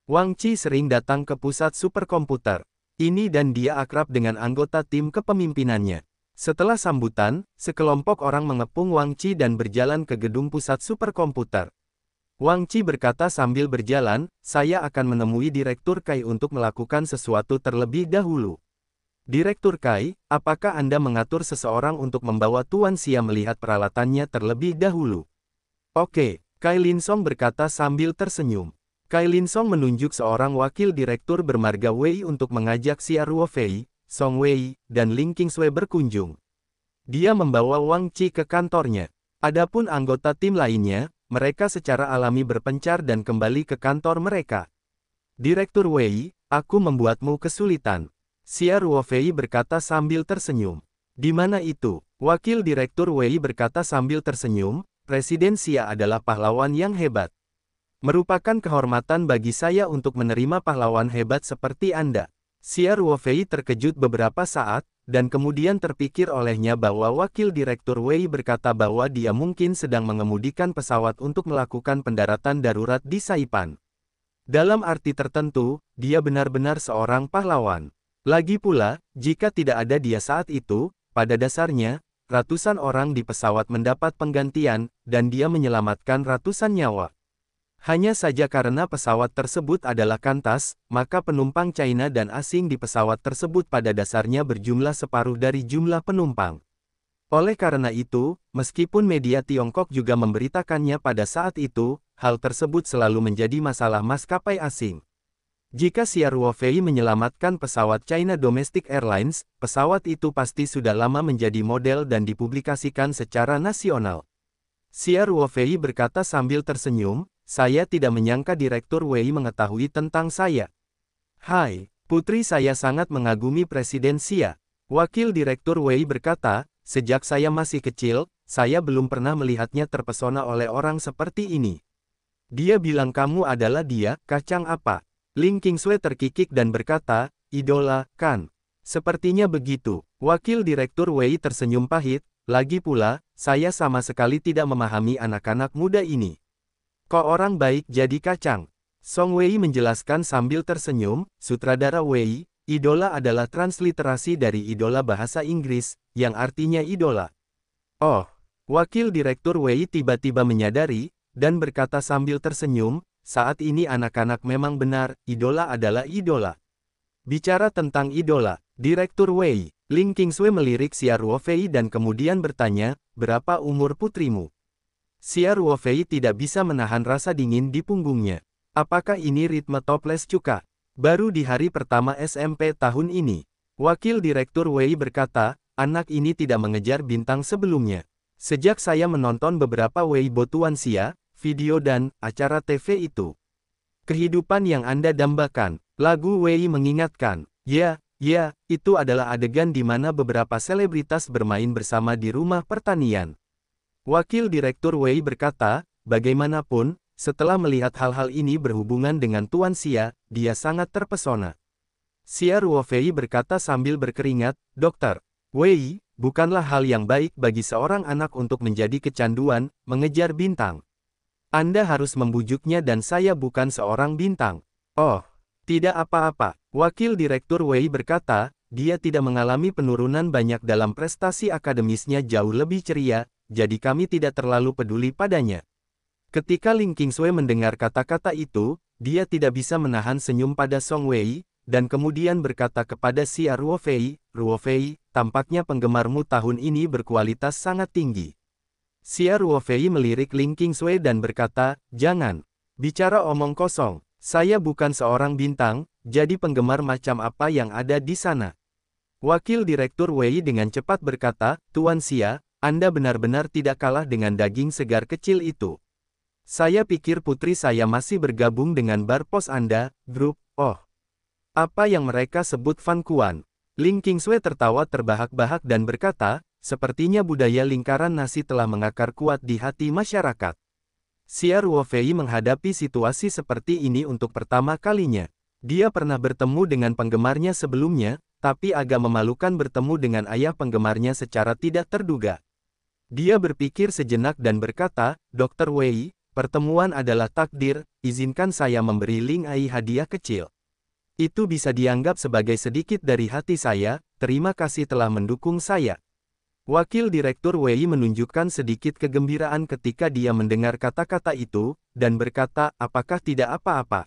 Wang Qi sering datang ke pusat superkomputer ini dan dia akrab dengan anggota tim kepemimpinannya. Setelah sambutan, sekelompok orang mengepung Wang Qi dan berjalan ke gedung pusat superkomputer. Wang Qi berkata sambil berjalan, "Saya akan menemui Direktur Kai untuk melakukan sesuatu terlebih dahulu." "Direktur Kai, apakah Anda mengatur seseorang untuk membawa Tuan Xia melihat peralatannya terlebih dahulu?" "Oke," Kai Linsong berkata sambil tersenyum. Kai Linsong menunjuk seorang wakil direktur bermarga Wei untuk mengajak Xia Ruofei, Song Wei, dan Ling Qingshui berkunjung. Dia membawa Wang Qi ke kantornya. Adapun anggota tim lainnya, mereka secara alami berpencar dan kembali ke kantor mereka. "Direktur Wei, aku membuatmu kesulitan." Xia Ruofei berkata sambil tersenyum. "Di mana itu?" Wakil Direktur Wei berkata sambil tersenyum, "Presiden Xia adalah pahlawan yang hebat. Merupakan kehormatan bagi saya untuk menerima pahlawan hebat seperti Anda." Xia Ruofei terkejut beberapa saat, dan kemudian terpikir olehnya bahwa wakil Direktur Wei berkata bahwa dia mungkin sedang mengemudikan pesawat untuk melakukan pendaratan darurat di Saipan. Dalam arti tertentu, dia benar-benar seorang pahlawan. Lagi pula, jika tidak ada dia saat itu, pada dasarnya, ratusan orang di pesawat mendapat penggantian, dan dia menyelamatkan ratusan nyawa. Hanya saja karena pesawat tersebut adalah kantas, maka penumpang China dan asing di pesawat tersebut pada dasarnya berjumlah separuh dari jumlah penumpang. Oleh karena itu, meskipun media Tiongkok juga memberitakannya pada saat itu, hal tersebut selalu menjadi masalah maskapai asing. Jika Xia Ruofei menyelamatkan pesawat China Domestic Airlines, pesawat itu pasti sudah lama menjadi model dan dipublikasikan secara nasional. Xia Ruofei berkata sambil tersenyum, saya tidak menyangka Direktur Wei mengetahui tentang saya. Hai, putri saya sangat mengagumi Presiden Xia. Wakil Direktur Wei berkata, sejak saya masih kecil, saya belum pernah melihatnya terpesona oleh orang seperti ini. Dia bilang kamu adalah dia, kacang apa? Ling Qingsui terkikik dan berkata, idola, kan? Sepertinya begitu. Wakil Direktur Wei tersenyum pahit, lagi pula, saya sama sekali tidak memahami anak-anak muda ini. Kok orang baik jadi kacang? Song Wei menjelaskan sambil tersenyum, sutradara Wei, idola adalah transliterasi dari idola bahasa Inggris, yang artinya idola. Oh, Wakil Direktur Wei tiba-tiba menyadari, dan berkata sambil tersenyum, saat ini anak-anak memang benar, idola adalah idola. Bicara tentang idola, Direktur Wei, Ling Qingsui melirik Xia Ruofei dan kemudian bertanya, berapa umur putrimu? Xia Ruofei tidak bisa menahan rasa dingin di punggungnya. Apakah ini ritme toples cuka? Baru di hari pertama SMP tahun ini. Wakil Direktur Wei berkata, anak ini tidak mengejar bintang sebelumnya. Sejak saya menonton beberapa Weibo Tuan Xia, video dan acara TV itu. Kehidupan yang Anda dambakan, lagu Wei mengingatkan, ya, itu adalah adegan di mana beberapa selebritas bermain bersama di rumah pertanian. Wakil Direktur Wei berkata, bagaimanapun, setelah melihat hal-hal ini berhubungan dengan Tuan Xia, dia sangat terpesona. Xia Ruofei berkata sambil berkeringat, Dokter Wei, bukanlah hal yang baik bagi seorang anak untuk menjadi kecanduan, mengejar bintang. Anda harus membujuknya dan saya bukan seorang bintang. Oh, tidak apa-apa. Wakil Direktur Wei berkata, dia tidak mengalami penurunan banyak dalam prestasi akademisnya jauh lebih ceria, jadi kami tidak terlalu peduli padanya. Ketika Ling Qingsui mendengar kata-kata itu, dia tidak bisa menahan senyum pada Song Wei, dan kemudian berkata kepada Xia Ruofei, Ruofei, tampaknya penggemarmu tahun ini berkualitas sangat tinggi. Xia Ruofei melirik Ling Qingsui dan berkata, jangan. Bicara omong kosong, saya bukan seorang bintang, jadi penggemar macam apa yang ada di sana. Wakil Direktur Wei dengan cepat berkata, Tuan Xia, Anda benar-benar tidak kalah dengan daging segar kecil itu. Saya pikir putri saya masih bergabung dengan bar pos Anda, grup, oh. Apa yang mereka sebut Fan Kuan. Ling Qingsui tertawa terbahak-bahak dan berkata, sepertinya budaya lingkaran nasi telah mengakar kuat di hati masyarakat. Xia Ruofei menghadapi situasi seperti ini untuk pertama kalinya. Dia pernah bertemu dengan penggemarnya sebelumnya, tapi agak memalukan bertemu dengan ayah penggemarnya secara tidak terduga. Dia berpikir sejenak dan berkata, Dr. Wei, pertemuan adalah takdir, izinkan saya memberi Ling Ai hadiah kecil. Itu bisa dianggap sebagai sedikit dari hati saya, terima kasih telah mendukung saya. Wakil Direktur Wei menunjukkan sedikit kegembiraan ketika dia mendengar kata-kata itu, dan berkata, apakah tidak apa-apa.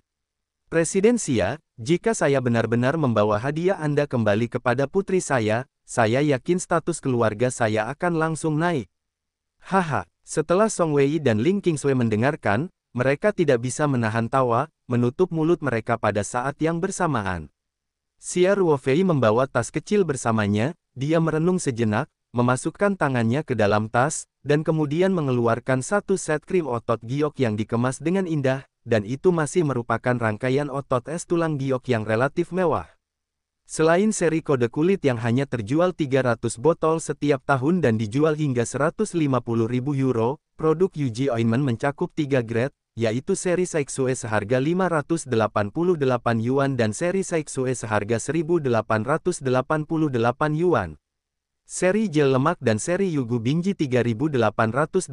Presiden Xia, jika saya benar-benar membawa hadiah Anda kembali kepada putri saya yakin status keluarga saya akan langsung naik. Haha, setelah Song Wei dan Ling Qingsui mendengarkan, mereka tidak bisa menahan tawa, menutup mulut mereka pada saat yang bersamaan. Xia Ruofei membawa tas kecil bersamanya, dia merenung sejenak, memasukkan tangannya ke dalam tas, dan kemudian mengeluarkan satu set krim otot giok yang dikemas dengan indah, dan itu masih merupakan rangkaian otot es tulang giok yang relatif mewah. Selain seri kode kulit yang hanya terjual 300 botol setiap tahun dan dijual hingga 150.000 euro, produk Yuji Ointment mencakup 3 grade, yaitu seri Saixue seharga 588 yuan dan seri Saixue seharga 1.888 yuan. Seri gel lemak dan seri Yugu Bingji 3.888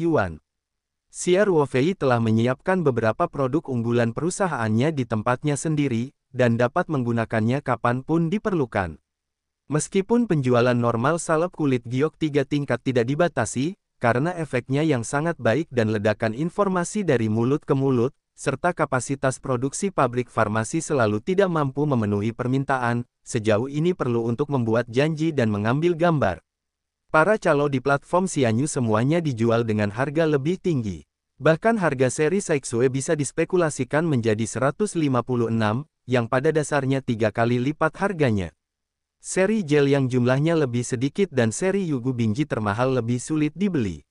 yuan. Xia Ruofei telah menyiapkan beberapa produk unggulan perusahaannya di tempatnya sendiri, dan dapat menggunakannya kapanpun diperlukan. Meskipun penjualan normal salep kulit giok 3 tingkat tidak dibatasi, karena efeknya yang sangat baik dan ledakan informasi dari mulut ke mulut, serta kapasitas produksi pabrik farmasi selalu tidak mampu memenuhi permintaan, sejauh ini perlu untuk membuat janji dan mengambil gambar. Para calo di platform Xianyu semuanya dijual dengan harga lebih tinggi. Bahkan harga seri Saixue bisa dispekulasikan menjadi 156, yang pada dasarnya 3 kali lipat harganya. Seri gel yang jumlahnya lebih sedikit dan seri Yugu Bingji termahal lebih sulit dibeli.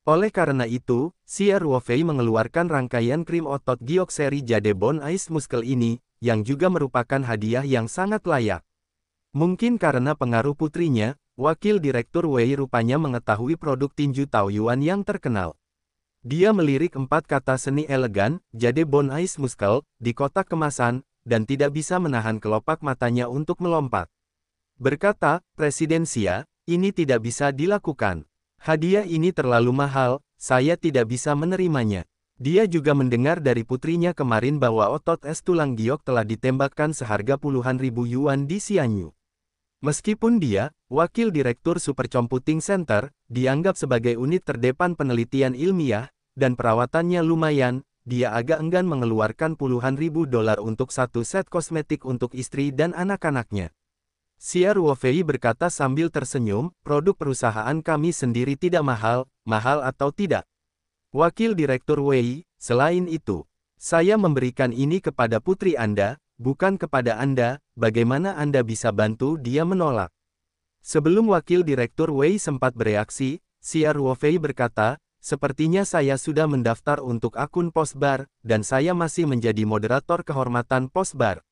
Oleh karena itu, Xia Ruofei mengeluarkan rangkaian krim otot giok seri Jade Bone Ice Muscle ini, yang juga merupakan hadiah yang sangat layak. Mungkin karena pengaruh putrinya, Wakil Direktur Wei rupanya mengetahui produk tinju Taoyuan yang terkenal. Dia melirik 4 kata seni elegan, Jade Bone Ice Muscle, di kotak kemasan, dan tidak bisa menahan kelopak matanya untuk melompat. Berkata, Presiden Xia, ini tidak bisa dilakukan. Hadiah ini terlalu mahal, saya tidak bisa menerimanya. Dia juga mendengar dari putrinya kemarin bahwa otot es tulang giok telah ditembakkan seharga puluhan ribu yuan di Xianyu. Meskipun dia, Wakil Direktur Super Computing Center, dianggap sebagai unit terdepan penelitian ilmiah, dan perawatannya lumayan, dia agak enggan mengeluarkan puluhan ribu dolar untuk satu set kosmetik untuk istri dan anak-anaknya. Xia Ruofei berkata sambil tersenyum, produk perusahaan kami sendiri tidak mahal, mahal atau tidak. Wakil Direktur Wei, selain itu, saya memberikan ini kepada putri Anda, bukan kepada Anda, bagaimana Anda bisa bantu dia menolak. Sebelum Wakil Direktur Wei sempat bereaksi, Xia Ruofei berkata, sepertinya saya sudah mendaftar untuk akun Postbar, dan saya masih menjadi moderator kehormatan Postbar.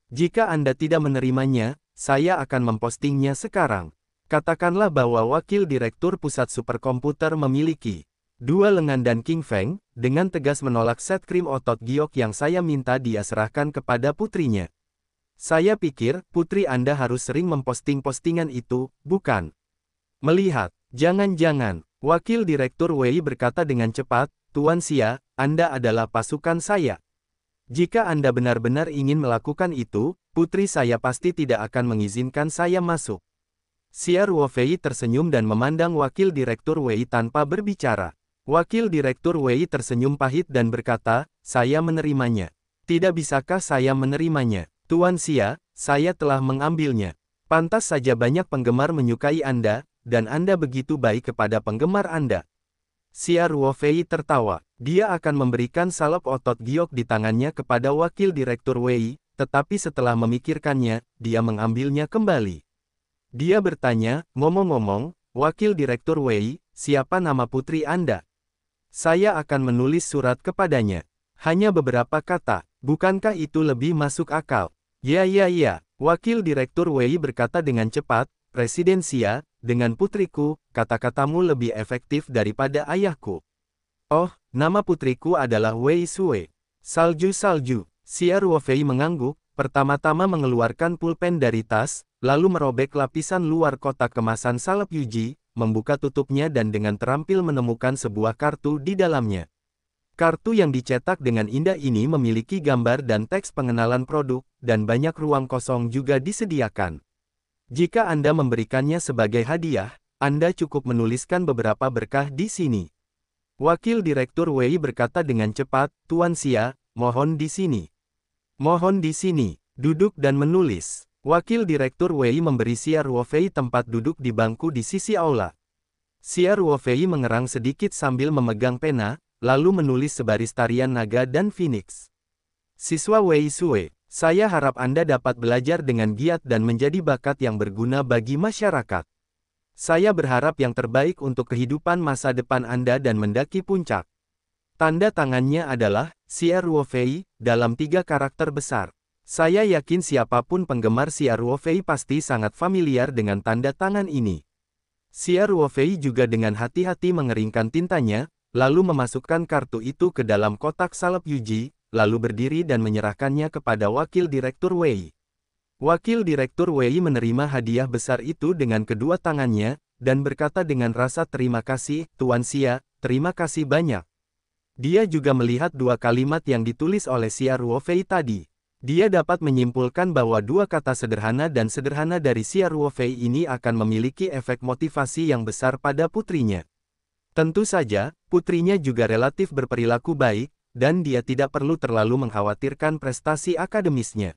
Jika Anda tidak menerimanya, saya akan mempostingnya sekarang. Katakanlah bahwa Wakil Direktur Pusat Superkomputer memiliki 2 lengan dan King Feng, dengan tegas menolak set krim otot giok yang saya minta dia serahkan kepada putrinya. Saya pikir, putri Anda harus sering memposting postingan itu, bukan? Melihat, jangan-jangan, Wakil Direktur Wei berkata dengan cepat, Tuan Xia, Anda adalah pasukan saya. Jika Anda benar-benar ingin melakukan itu, putri saya pasti tidak akan mengizinkan saya masuk. Xia Ruofei tersenyum dan memandang Wakil Direktur Wei tanpa berbicara. Wakil Direktur Wei tersenyum pahit dan berkata, saya menerimanya. Tidak bisakah saya menerimanya? Tuan Xia, saya telah mengambilnya. Pantas saja banyak penggemar menyukai Anda, dan Anda begitu baik kepada penggemar Anda. Xia Ruofei tertawa. Dia akan memberikan salep otot giok di tangannya kepada Wakil Direktur Wei, tetapi setelah memikirkannya, dia mengambilnya kembali. Dia bertanya, ngomong-ngomong, Wakil Direktur Wei, siapa nama putri Anda? Saya akan menulis surat kepadanya. Hanya beberapa kata, bukankah itu lebih masuk akal? Ya, Wakil Direktur Wei berkata dengan cepat, Presiden Xia, dengan putriku, kata-katamu lebih efektif daripada ayahku. Oh, nama putriku adalah Wei Sui. Salju. Xia Ruofei mengangguk, pertama-tama mengeluarkan pulpen dari tas, lalu merobek lapisan luar kotak kemasan salep Yuji, membuka tutupnya dan dengan terampil menemukan sebuah kartu di dalamnya. Kartu yang dicetak dengan indah ini memiliki gambar dan teks pengenalan produk, dan banyak ruang kosong juga disediakan. Jika Anda memberikannya sebagai hadiah, Anda cukup menuliskan beberapa berkah di sini. Wakil Direktur Wei berkata dengan cepat, Tuan Xia, mohon di sini. Mohon di sini, duduk dan menulis. Wakil Direktur Wei memberi Xia Ruofei tempat duduk di bangku di sisi aula. Xia Ruofei mengerang sedikit sambil memegang pena, lalu menulis sebaris tarian naga dan phoenix. Siswa Wei Sui, saya harap Anda dapat belajar dengan giat dan menjadi bakat yang berguna bagi masyarakat. Saya berharap yang terbaik untuk kehidupan masa depan Anda dan mendaki puncak. Tanda tangannya adalah, Xia Ruofei, dalam 3 karakter besar. Saya yakin siapapun penggemar Xia Ruofei pasti sangat familiar dengan tanda tangan ini. Xia Ruofei juga dengan hati-hati mengeringkan tintanya, lalu memasukkan kartu itu ke dalam kotak salep Yuji, lalu berdiri dan menyerahkannya kepada Wakil Direktur Wei. Wakil Direktur Wei menerima hadiah besar itu dengan kedua tangannya, dan berkata dengan rasa terima kasih, Tuan Xia, terima kasih banyak. Dia juga melihat 2 kalimat yang ditulis oleh Xia Ruofei tadi. Dia dapat menyimpulkan bahwa 2 kata sederhana dan sederhana dari Xia Ruofei ini akan memiliki efek motivasi yang besar pada putrinya. Tentu saja, putrinya juga relatif berperilaku baik, dan dia tidak perlu terlalu mengkhawatirkan prestasi akademisnya.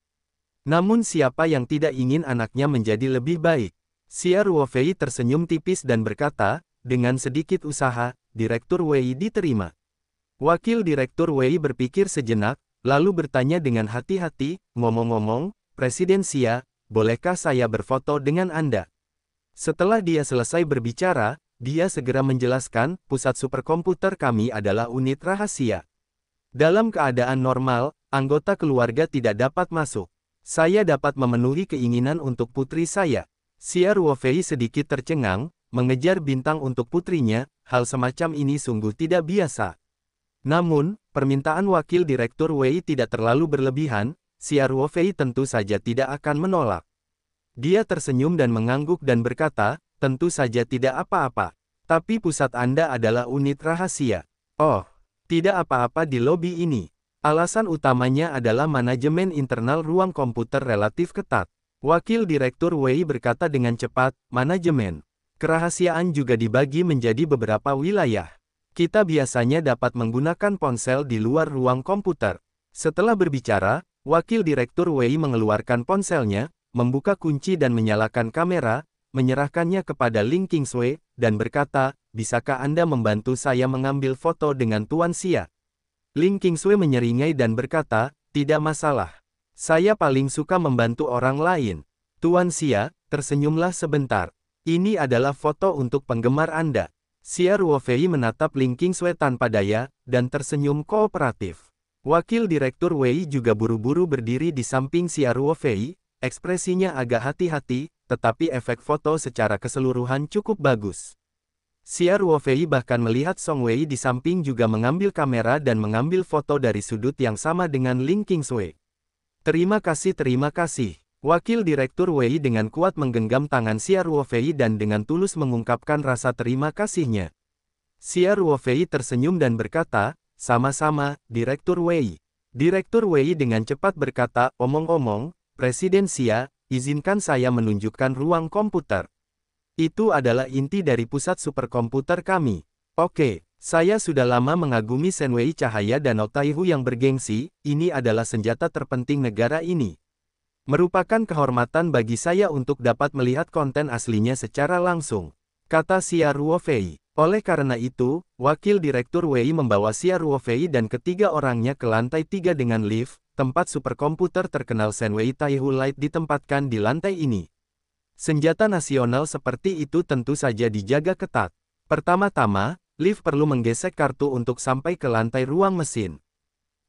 Namun siapa yang tidak ingin anaknya menjadi lebih baik? Xia Ruofei tersenyum tipis dan berkata, dengan sedikit usaha, Direktur Wei diterima. Wakil Direktur Wei berpikir sejenak, lalu bertanya dengan hati-hati, ngomong-ngomong, Presiden Xia, bolehkah saya berfoto dengan Anda? Setelah dia selesai berbicara, dia segera menjelaskan, pusat superkomputer kami adalah unit rahasia. Dalam keadaan normal, anggota keluarga tidak dapat masuk. Saya dapat memenuhi keinginan untuk putri saya. Xia Ruofei sedikit tercengang, mengejar bintang untuk putrinya, hal semacam ini sungguh tidak biasa. Namun, permintaan wakil direktur Wei tidak terlalu berlebihan, Xia Ruofei tentu saja tidak akan menolak. Dia tersenyum dan mengangguk dan berkata, tentu saja tidak apa-apa. Tapi pusat Anda adalah unit rahasia. Oh, tidak apa-apa di lobi ini. Alasan utamanya adalah manajemen internal ruang komputer relatif ketat. Wakil Direktur Wei berkata dengan cepat, manajemen. Kerahasiaan juga dibagi menjadi beberapa wilayah. Kita biasanya dapat menggunakan ponsel di luar ruang komputer. Setelah berbicara, Wakil Direktur Wei mengeluarkan ponselnya, membuka kunci dan menyalakan kamera, menyerahkannya kepada Ling Qingsui, dan berkata, bisakah Anda membantu saya mengambil foto dengan Tuan Xia? Ling Qingsui menyeringai dan berkata, tidak masalah. Saya paling suka membantu orang lain. Tuan Xia, tersenyumlah sebentar. Ini adalah foto untuk penggemar Anda. Xia Ruofei menatap Ling Qingsui tanpa daya, dan tersenyum kooperatif. Wakil Direktur Wei juga buru-buru berdiri di samping Xia Ruofei, ekspresinya agak hati-hati, tetapi efek foto secara keseluruhan cukup bagus. Xia Ruofei bahkan melihat Song Wei di samping juga mengambil kamera dan mengambil foto dari sudut yang sama dengan Ling Qingsui. Terima kasih, terima kasih. Wakil Direktur Wei dengan kuat menggenggam tangan Xia Ruofei dan dengan tulus mengungkapkan rasa terima kasihnya. Xia Ruofei tersenyum dan berkata, sama-sama, Direktur Wei. Direktur Wei dengan cepat berkata, omong-omong, Presiden Xia, izinkan saya menunjukkan ruang komputer. Itu adalah inti dari pusat superkomputer kami. Oke, saya sudah lama mengagumi Shenwei Cahaya Danau Taihu yang bergengsi, ini adalah senjata terpenting negara ini. Merupakan kehormatan bagi saya untuk dapat melihat konten aslinya secara langsung, kata Xia Ruofei. Oleh karena itu, Wakil Direktur Wei membawa Xia Ruofei dan ketiga orangnya ke lantai 3 dengan lift, tempat superkomputer terkenal Shenwei Taihu Light ditempatkan di lantai ini. Senjata nasional seperti itu tentu saja dijaga ketat. Pertama-tama, lift perlu menggesek kartu untuk sampai ke lantai ruang mesin.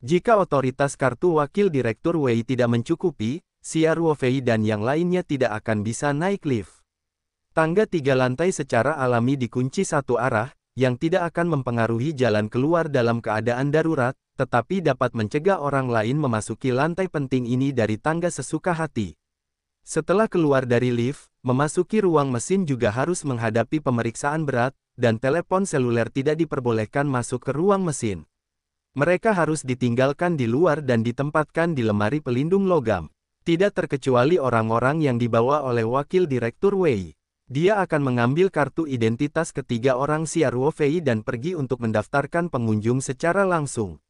Jika otoritas kartu Wakil Direktur Wei tidak mencukupi, Xia Ruofei dan yang lainnya tidak akan bisa naik lift. Tangga 3 lantai secara alami dikunci satu arah, yang tidak akan mempengaruhi jalan keluar dalam keadaan darurat, tetapi dapat mencegah orang lain memasuki lantai penting ini dari tangga sesuka hati. Setelah keluar dari lift, memasuki ruang mesin juga harus menghadapi pemeriksaan berat, dan telepon seluler tidak diperbolehkan masuk ke ruang mesin. Mereka harus ditinggalkan di luar dan ditempatkan di lemari pelindung logam. Tidak terkecuali orang-orang yang dibawa oleh Wakil Direktur Wei. Dia akan mengambil kartu identitas ketiga orang Xia Ruofei dan pergi untuk mendaftarkan pengunjung secara langsung.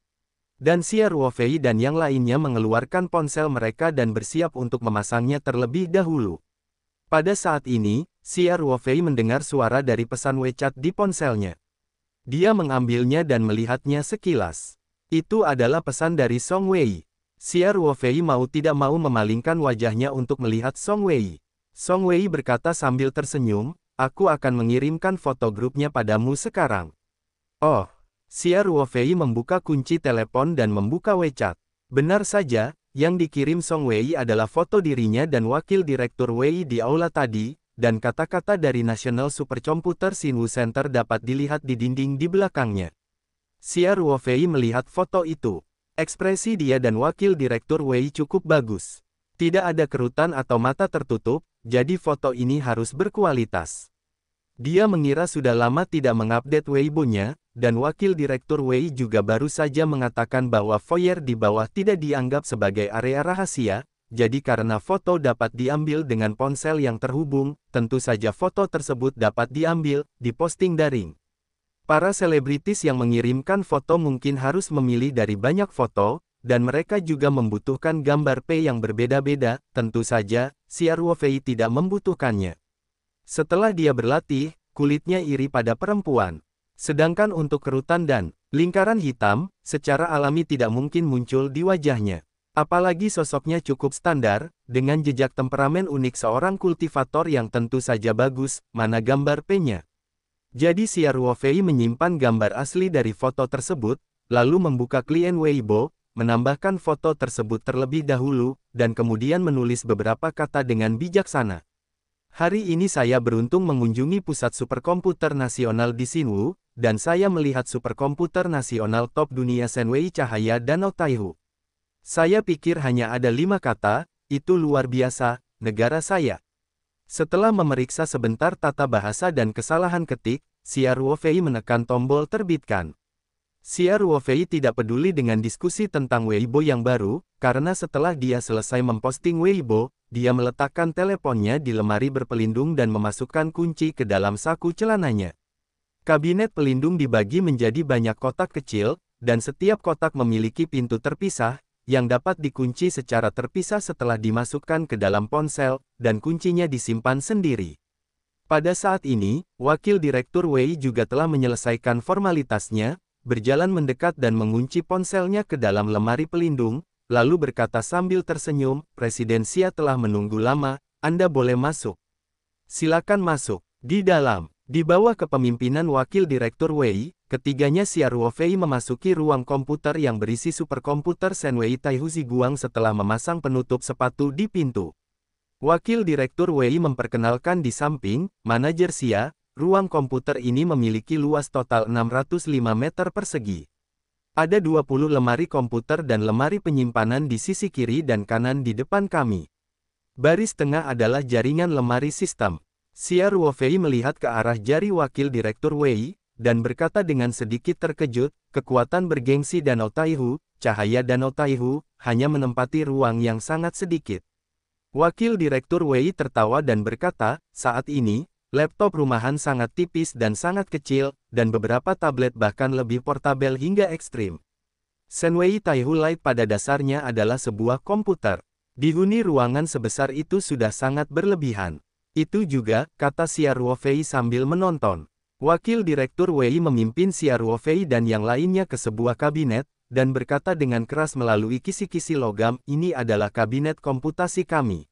Dan Xia Ruofei dan yang lainnya mengeluarkan ponsel mereka dan bersiap untuk memasangnya terlebih dahulu. Pada saat ini, Xia Ruofei mendengar suara dari pesan WeChat di ponselnya. Dia mengambilnya dan melihatnya sekilas. Itu adalah pesan dari Song Wei. Xia Ruofei mau tidak mau memalingkan wajahnya untuk melihat Song Wei. Song Wei berkata sambil tersenyum, aku akan mengirimkan foto grupnya padamu sekarang. Oh. Xia Ruofei membuka kunci telepon dan membuka WeChat. Benar saja, yang dikirim Song Wei adalah foto dirinya dan Wakil Direktur Wei di aula tadi, dan kata-kata dari National Supercomputer Xinwu Center dapat dilihat di dinding di belakangnya. Xia Ruofei melihat foto itu. Ekspresi dia dan Wakil Direktur Wei cukup bagus. Tidak ada kerutan atau mata tertutup, jadi foto ini harus berkualitas. Dia mengira sudah lama tidak mengupdate Weibo-nya, dan Wakil Direktur Wei juga baru saja mengatakan bahwa foyer di bawah tidak dianggap sebagai area rahasia, jadi karena foto dapat diambil dengan ponsel yang terhubung, tentu saja foto tersebut dapat diambil, diposting daring. Para selebritis yang mengirimkan foto mungkin harus memilih dari banyak foto, dan mereka juga membutuhkan gambar P yang berbeda-beda, tentu saja, Xia Ruofei tidak membutuhkannya. Setelah dia berlatih, kulitnya iri pada perempuan. Sedangkan untuk kerutan dan lingkaran hitam, secara alami tidak mungkin muncul di wajahnya. Apalagi sosoknya cukup standar, dengan jejak temperamen unik seorang kultivator yang tentu saja bagus, mana gambar P-nya. Jadi Xia Ruofei menyimpan gambar asli dari foto tersebut, lalu membuka klien Weibo, menambahkan foto tersebut terlebih dahulu, dan kemudian menulis beberapa kata dengan bijaksana. Hari ini saya beruntung mengunjungi pusat superkomputer nasional di Xinwu, dan saya melihat superkomputer nasional top dunia Shenwei Cahaya Danau Taihu. Saya pikir hanya ada 5 kata, itu luar biasa, negara saya. Setelah memeriksa sebentar tata bahasa dan kesalahan ketik, Xia Ruofei menekan tombol terbitkan. Xia Ruofei tidak peduli dengan diskusi tentang Weibo yang baru, karena setelah dia selesai memposting Weibo, dia meletakkan teleponnya di lemari berpelindung dan memasukkan kunci ke dalam saku celananya. Kabinet pelindung dibagi menjadi banyak kotak kecil, dan setiap kotak memiliki pintu terpisah, yang dapat dikunci secara terpisah setelah dimasukkan ke dalam ponsel, dan kuncinya disimpan sendiri. Pada saat ini, Wakil Direktur Wei juga telah menyelesaikan formalitasnya, berjalan mendekat dan mengunci ponselnya ke dalam lemari pelindung, lalu berkata sambil tersenyum, "Presiden Xia telah menunggu lama, Anda boleh masuk." "Silakan masuk." Di dalam, di bawah kepemimpinan Wakil Direktur Wei, ketiganya Xia Ruofei memasuki ruang komputer yang berisi superkomputer Shenwei Taihu Ziguang setelah memasang penutup sepatu di pintu. Wakil Direktur Wei memperkenalkan di samping, "Manajer Xia, ruang komputer ini memiliki luas total 605 meter persegi. Ada 20 lemari komputer dan lemari penyimpanan di sisi kiri dan kanan di depan kami. Baris tengah adalah jaringan lemari sistem." Xia Ruofei melihat ke arah jari Wakil Direktur Wei, dan berkata dengan sedikit terkejut, "Kekuatan bergengsi Danau Taihu, cahaya Danau Taihu, hanya menempati ruang yang sangat sedikit." Wakil Direktur Wei tertawa dan berkata, "Saat ini, laptop rumahan sangat tipis dan sangat kecil, dan beberapa tablet bahkan lebih portabel hingga ekstrim. Shenwei Taihu Lite pada dasarnya adalah sebuah komputer. Dihuni ruangan sebesar itu sudah sangat berlebihan." "Itu juga," kata Xia Ruofei sambil menonton. Wakil Direktur Wei memimpin Xia Ruofei dan yang lainnya ke sebuah kabinet, dan berkata dengan keras melalui kisi-kisi logam, "Ini adalah kabinet komputasi kami."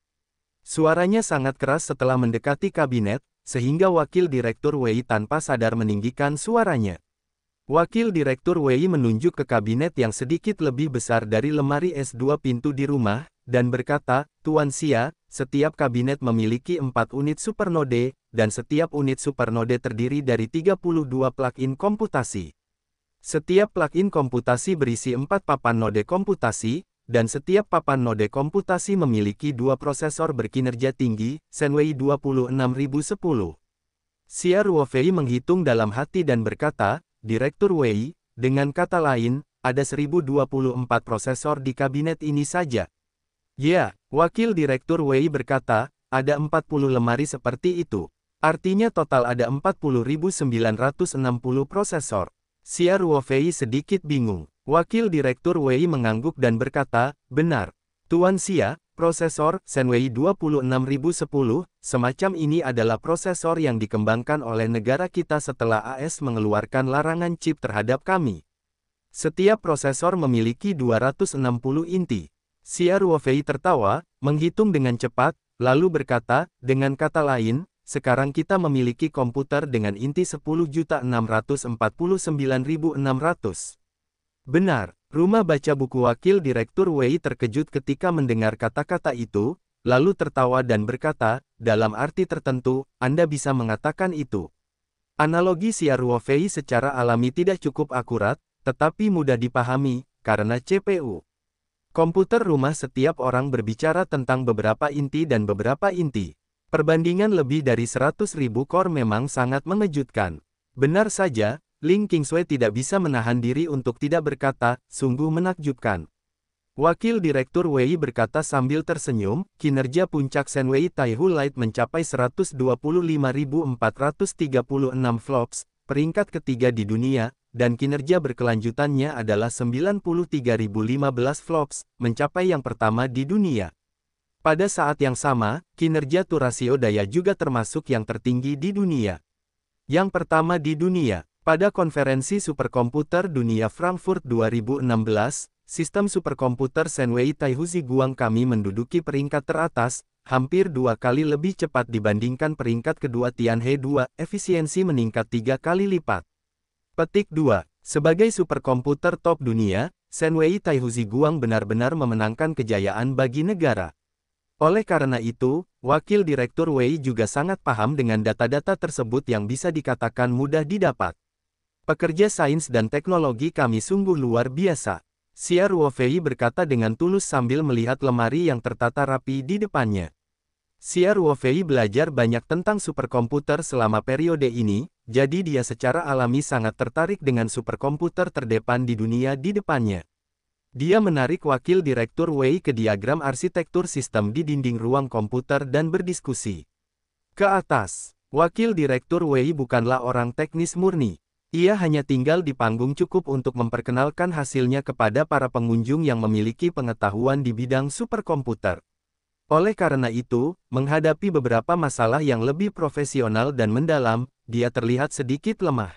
Suaranya sangat keras setelah mendekati kabinet, sehingga Wakil Direktur Wei tanpa sadar meninggikan suaranya. Wakil Direktur Wei menunjuk ke kabinet yang sedikit lebih besar dari lemari S2 pintu di rumah, dan berkata, "Tuan Xia, setiap kabinet memiliki 4 unit supernode, dan setiap unit supernode terdiri dari 32 plug-in komputasi. Setiap plug-in komputasi berisi 4 papan node komputasi, dan setiap papan node komputasi memiliki 2 prosesor berkinerja tinggi, Shenwei 26010. Xia Ruofei menghitung dalam hati dan berkata, "Direktur Wei, dengan kata lain, ada 1024 prosesor di kabinet ini saja." "Ya," Wakil Direktur Wei berkata, "ada 40 lemari seperti itu. Artinya total ada 40.960 prosesor." Xia Ruofei sedikit bingung. Wakil Direktur Wei mengangguk dan berkata, "Benar. Tuan Xia, prosesor Shenwei 26010, semacam ini adalah prosesor yang dikembangkan oleh negara kita setelah AS mengeluarkan larangan chip terhadap kami. Setiap prosesor memiliki 260 inti." Xia Ruofei tertawa, menghitung dengan cepat, lalu berkata, "Dengan kata lain, sekarang kita memiliki komputer dengan inti 10.649.600. "Benar." Rumah baca buku Wakil Direktur Wei terkejut ketika mendengar kata-kata itu, lalu tertawa dan berkata, "Dalam arti tertentu, Anda bisa mengatakan itu." Analogi Xia Ruofei secara alami tidak cukup akurat, tetapi mudah dipahami, karena CPU. Komputer rumah setiap orang berbicara tentang beberapa inti dan beberapa inti. Perbandingan lebih dari 100.000 core memang sangat mengejutkan. Benar saja, Ling Qingshui tidak bisa menahan diri untuk tidak berkata, "Sungguh menakjubkan." Wakil Direktur Wei berkata sambil tersenyum, "Kinerja puncak Shenwei Taihu Lite mencapai 125.436 flops, peringkat ketiga di dunia, dan kinerja berkelanjutannya adalah 93.015 flops, mencapai yang pertama di dunia. Pada saat yang sama, kinerja rasio daya juga termasuk yang tertinggi di dunia. Yang pertama di dunia. Pada konferensi superkomputer dunia Frankfurt 2016, sistem superkomputer Shenwei Taihu Ziguang kami menduduki peringkat teratas, hampir 2 kali lebih cepat dibandingkan peringkat kedua Tianhe 2, efisiensi meningkat 3 kali lipat. Petik 2. Sebagai superkomputer top dunia, Shenwei Taihuzi Guang benar-benar memenangkan kejayaan bagi negara. Oleh karena itu, Wakil Direktur Wei juga sangat paham dengan data-data tersebut yang bisa dikatakan mudah didapat. Pekerja sains dan teknologi kami sungguh luar biasa. Xia Ruofei berkata dengan tulus sambil melihat lemari yang tertata rapi di depannya. Xia Ruofei belajar banyak tentang superkomputer selama periode ini, jadi dia secara alami sangat tertarik dengan superkomputer terdepan di dunia di depannya. Dia menarik Wakil Direktur Wei ke diagram arsitektur sistem di dinding ruang komputer dan berdiskusi. Ke atas, Wakil Direktur Wei bukanlah orang teknis murni. Ia hanya tinggal di panggung cukup untuk memperkenalkan hasilnya kepada para pengunjung yang memiliki pengetahuan di bidang superkomputer. Oleh karena itu, menghadapi beberapa masalah yang lebih profesional dan mendalam, dia terlihat sedikit lemah.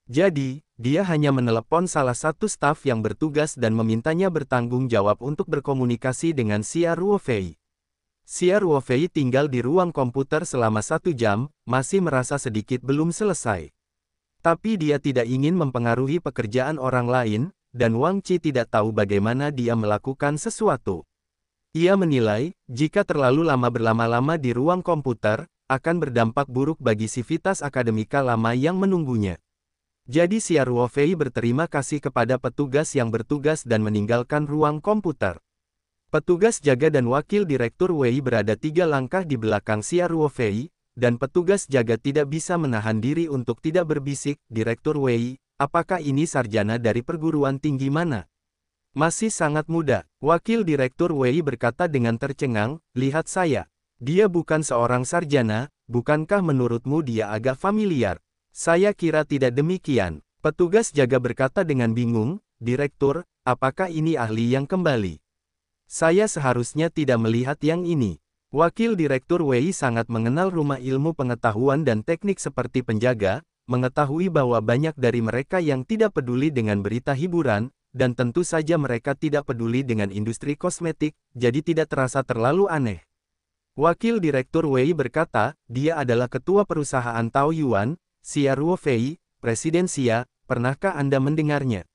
Jadi, dia hanya menelepon salah satu staf yang bertugas dan memintanya bertanggung jawab untuk berkomunikasi dengan Xia Ruofei. Xia Ruofei tinggal di ruang komputer selama 1 jam, masih merasa sedikit belum selesai. Tapi dia tidak ingin mempengaruhi pekerjaan orang lain, dan Wang Qi tidak tahu bagaimana dia melakukan sesuatu. Ia menilai, jika terlalu lama berlama-lama di ruang komputer, akan berdampak buruk bagi sivitas akademika lama yang menunggunya. Jadi Xia Ruofei berterima kasih kepada petugas yang bertugas dan meninggalkan ruang komputer. Petugas jaga dan Wakil Direktur Wei berada 3 langkah di belakang Xia Ruofei, dan petugas jaga tidak bisa menahan diri untuk tidak berbisik, "Direktur Wei, apakah ini sarjana dari perguruan tinggi mana?" "Masih sangat muda," Wakil Direktur Wei berkata dengan tercengang, "Lihat saya. Dia bukan seorang sarjana, bukankah menurutmu dia agak familiar?" "Saya kira tidak demikian." Petugas jaga berkata dengan bingung, "Direktur, apakah ini ahli yang kembali? Saya seharusnya tidak melihat yang ini." Wakil Direktur Wei sangat mengenal rumah ilmu pengetahuan dan teknik seperti penjaga, mengetahui bahwa banyak dari mereka yang tidak peduli dengan berita hiburan, dan tentu saja mereka tidak peduli dengan industri kosmetik, jadi tidak terasa terlalu aneh. Wakil Direktur Wei berkata, "Dia adalah ketua perusahaan Taoyuan, Xia Ruofei, Presiden Xia, pernahkah Anda mendengarnya?"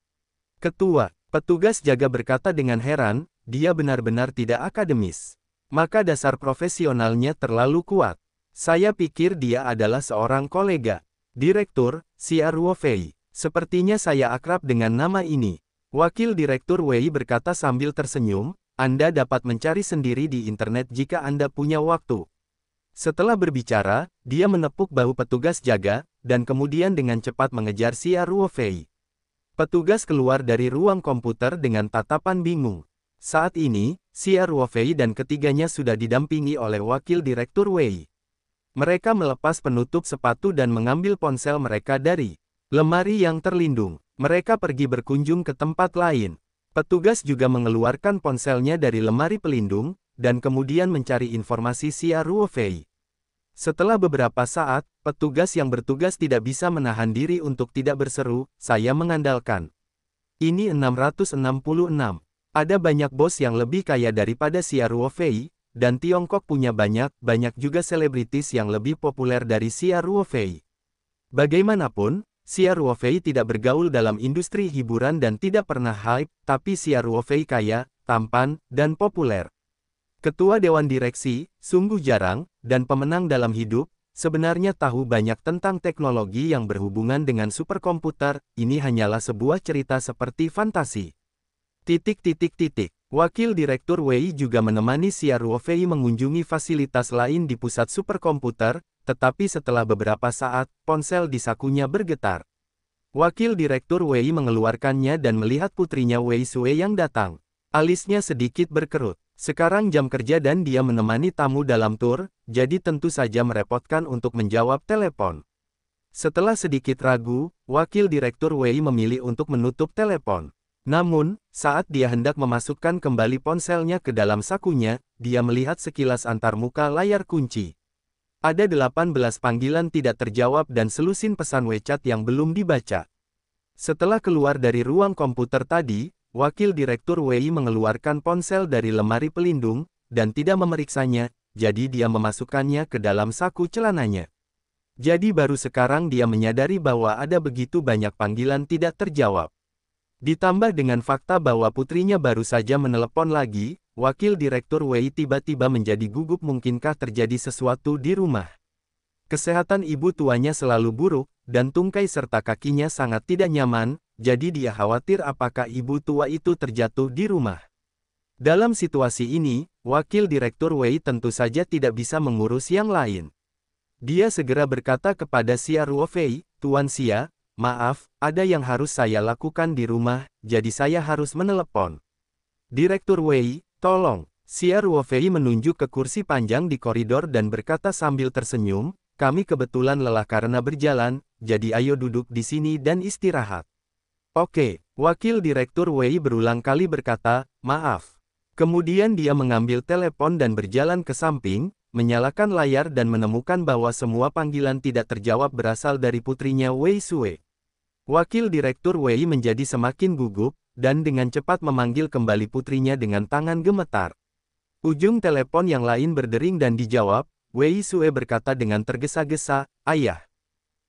"Ketua," petugas jaga berkata dengan heran, "dia benar-benar tidak akademis. Maka dasar profesionalnya terlalu kuat. Saya pikir dia adalah seorang kolega." "Direktur, Xia Ruofei, sepertinya saya akrab dengan nama ini." Wakil Direktur Wei berkata sambil tersenyum, "Anda dapat mencari sendiri di internet jika Anda punya waktu." Setelah berbicara, dia menepuk bahu petugas jaga, dan kemudian dengan cepat mengejar Xia Ruofei. Petugas keluar dari ruang komputer dengan tatapan bingung. Saat ini, Xia Ruofei dan ketiganya sudah didampingi oleh Wakil Direktur Wei. Mereka melepas penutup sepatu dan mengambil ponsel mereka dari lemari yang terlindung. Mereka pergi berkunjung ke tempat lain. Petugas juga mengeluarkan ponselnya dari lemari pelindung, dan kemudian mencari informasi Xia Ruofei. Setelah beberapa saat, petugas yang bertugas tidak bisa menahan diri untuk tidak berseru, "Saya mengandalkan. Ini 666. Ada banyak bos yang lebih kaya daripada Xia Ruofei, dan Tiongkok punya banyak juga selebritis yang lebih populer dari Xia Ruofei. Bagaimanapun, Xia Ruofei tidak bergaul dalam industri hiburan dan tidak pernah hype, tapi Xia Ruofei kaya, tampan, dan populer. Ketua Dewan Direksi, sungguh jarang, dan pemenang dalam hidup, sebenarnya tahu banyak tentang teknologi yang berhubungan dengan superkomputer, ini hanyalah sebuah cerita seperti fantasi." Wakil Direktur Wei juga menemani Xia Ruofei mengunjungi fasilitas lain di pusat superkomputer, tetapi setelah beberapa saat, ponsel di sakunya bergetar. Wakil Direktur Wei mengeluarkannya dan melihat putrinya Wei Sue yang datang. Alisnya sedikit berkerut. Sekarang jam kerja dan dia menemani tamu dalam tur, jadi tentu saja merepotkan untuk menjawab telepon. Setelah sedikit ragu, Wakil Direktur Wei memilih untuk menutup telepon. Namun, saat dia hendak memasukkan kembali ponselnya ke dalam sakunya, dia melihat sekilas antarmuka layar kunci. Ada 18 panggilan tidak terjawab dan selusin pesan WeChat yang belum dibaca. Setelah keluar dari ruang komputer tadi, Wakil Direktur Wei mengeluarkan ponsel dari lemari pelindung, dan tidak memeriksanya, jadi dia memasukkannya ke dalam saku celananya. Jadi baru sekarang dia menyadari bahwa ada begitu banyak panggilan tidak terjawab. Ditambah dengan fakta bahwa putrinya baru saja menelepon lagi, Wakil Direktur Wei tiba-tiba menjadi gugup. Mungkinkah terjadi sesuatu di rumah? Kesehatan ibu tuanya selalu buruk, dan tungkai serta kakinya sangat tidak nyaman, jadi dia khawatir apakah ibu tua itu terjatuh di rumah. Dalam situasi ini, Wakil Direktur Wei tentu saja tidak bisa mengurus yang lain. Dia segera berkata kepada Xia Ruofei, "Tuan Xia, maaf, ada yang harus saya lakukan di rumah, jadi saya harus menelepon." "Direktur Wei, tolong." Xia Ruofei menunjuk ke kursi panjang di koridor dan berkata sambil tersenyum, "Kami kebetulan lelah karena berjalan, jadi ayo duduk di sini dan istirahat." "Oke." Wakil Direktur Wei berulang kali berkata, "Maaf." Kemudian dia mengambil telepon dan berjalan ke samping, menyalakan layar dan menemukan bahwa semua panggilan tidak terjawab berasal dari putrinya Wei Sue. Wakil Direktur Wei menjadi semakin gugup, dan dengan cepat memanggil kembali putrinya dengan tangan gemetar. Ujung telepon yang lain berdering dan dijawab. Wei Sue berkata dengan tergesa-gesa, "Ayah.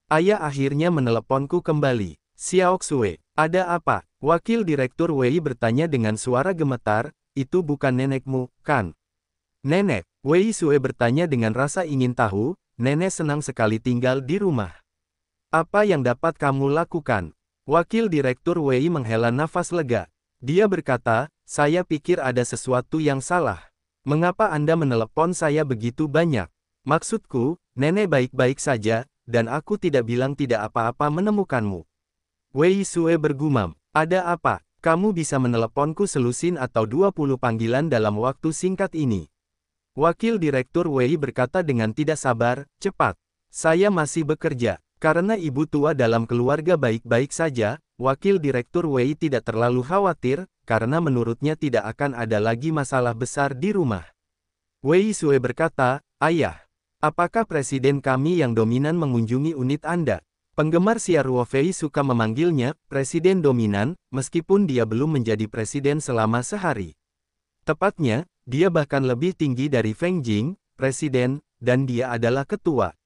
Ayah akhirnya meneleponku kembali." "Xiao Xue, ada apa?" Wakil Direktur Wei bertanya dengan suara gemetar, "Itu bukan nenekmu, kan?" "Nenek," Wei Sue bertanya dengan rasa ingin tahu, "nenek senang sekali tinggal di rumah. Apa yang dapat kamu lakukan?" Wakil Direktur Wei menghela nafas lega. Dia berkata, "Saya pikir ada sesuatu yang salah. Mengapa Anda menelepon saya begitu banyak? Maksudku, nenek baik-baik saja, dan aku tidak bilang tidak apa-apa menemukanmu." Wei Sue bergumam, "Ada apa? Kamu bisa meneleponku selusin atau 20 panggilan dalam waktu singkat ini." Wakil Direktur Wei berkata dengan tidak sabar, "Cepat. Saya masih bekerja." Karena ibu tua dalam keluarga baik-baik saja, Wakil Direktur Wei tidak terlalu khawatir, karena menurutnya tidak akan ada lagi masalah besar di rumah. Wei Sue berkata, "Ayah, apakah presiden kami yang dominan mengunjungi unit Anda?" Penggemar Xia Ruofei suka memanggilnya presiden dominan, meskipun dia belum menjadi presiden selama sehari. Tepatnya, dia bahkan lebih tinggi dari Feng Jing, presiden, dan dia adalah ketua.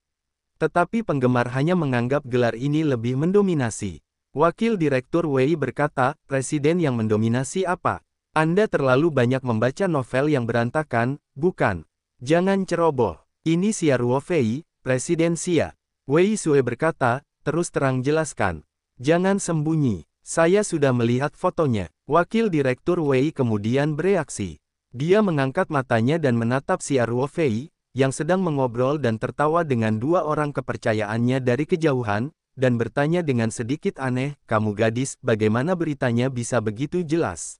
Tetapi penggemar hanya menganggap gelar ini lebih mendominasi. Wakil Direktur Wei berkata, "Presiden yang mendominasi apa? Anda terlalu banyak membaca novel yang berantakan, bukan? Jangan ceroboh. Ini Xia Ruofei, Presiden Xia." Wei Sue berkata, "Terus terang jelaskan. Jangan sembunyi. Saya sudah melihat fotonya." Wakil Direktur Wei kemudian bereaksi. Dia mengangkat matanya dan menatap Xia Ruofei, yang sedang mengobrol dan tertawa dengan dua orang kepercayaannya dari kejauhan, dan bertanya dengan sedikit aneh, "Kamu gadis, bagaimana beritanya bisa begitu jelas?"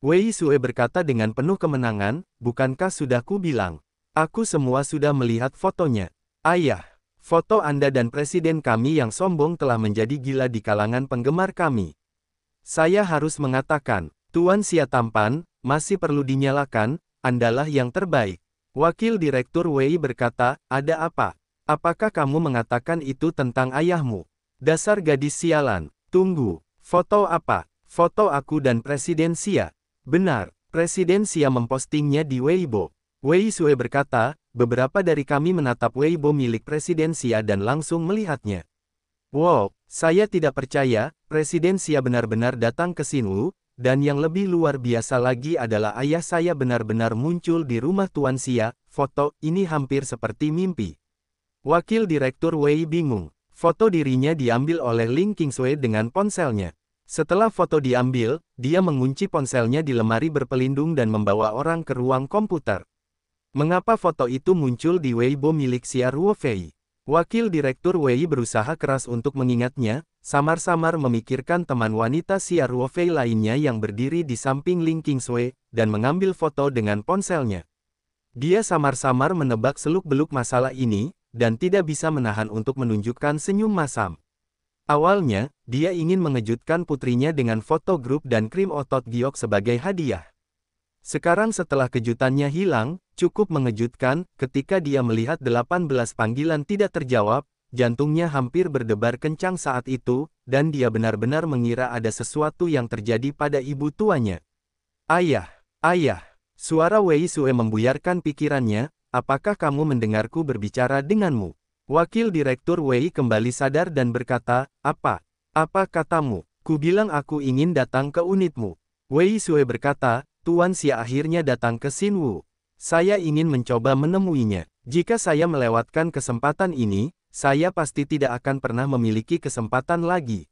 Wei Sue berkata dengan penuh kemenangan, "Bukankah sudah ku bilang? Aku semua sudah melihat fotonya. Ayah, foto Anda dan presiden kami yang sombong telah menjadi gila di kalangan penggemar kami. Saya harus mengatakan, Tuan Xia tampan, masih perlu dinyalakan, Andalah yang terbaik." Wakil Direktur Wei berkata, "Ada apa? Apakah kamu mengatakan itu tentang ayahmu? Dasar gadis sialan. Tunggu, foto apa? Foto aku dan Presiden Xia." "Benar, Presiden Xia mempostingnya di Weibo." Wei Sue berkata, "Beberapa dari kami menatap Weibo milik Presiden Xia dan langsung melihatnya. Wow, saya tidak percaya, Presiden Xia benar-benar datang ke sini. Dan yang lebih luar biasa lagi adalah ayah saya benar-benar muncul di rumah Tuan Xia. Foto ini hampir seperti mimpi." Wakil Direktur Wei bingung. Foto dirinya diambil oleh Ling Qingsui dengan ponselnya. Setelah foto diambil, dia mengunci ponselnya di lemari berpelindung dan membawa orang ke ruang komputer. Mengapa foto itu muncul di Weibo milik Xia Ruofei? Wakil Direktur Wei berusaha keras untuk mengingatnya, samar-samar memikirkan teman wanita Xia Ruofei lainnya yang berdiri di samping Ling Qingsui, dan mengambil foto dengan ponselnya. Dia samar-samar menebak seluk-beluk masalah ini, dan tidak bisa menahan untuk menunjukkan senyum masam. Awalnya, dia ingin mengejutkan putrinya dengan foto grup dan krim otot giok sebagai hadiah. Sekarang setelah kejutannya hilang, cukup mengejutkan, ketika dia melihat 18 panggilan tidak terjawab, jantungnya hampir berdebar kencang saat itu, dan dia benar-benar mengira ada sesuatu yang terjadi pada ibu tuanya. "Ayah, ayah!" Suara Wei Sue membuyarkan pikirannya, apakah kamu mendengarku berbicara denganmu? Wakil Direktur Wei kembali sadar dan berkata, apa? Apa katamu? Ku bilang aku ingin datang ke unitmu. Wei Sui berkata, Tuan Xia akhirnya datang ke Xinwu. Saya ingin mencoba menemuinya. Jika saya melewatkan kesempatan ini, saya pasti tidak akan pernah memiliki kesempatan lagi.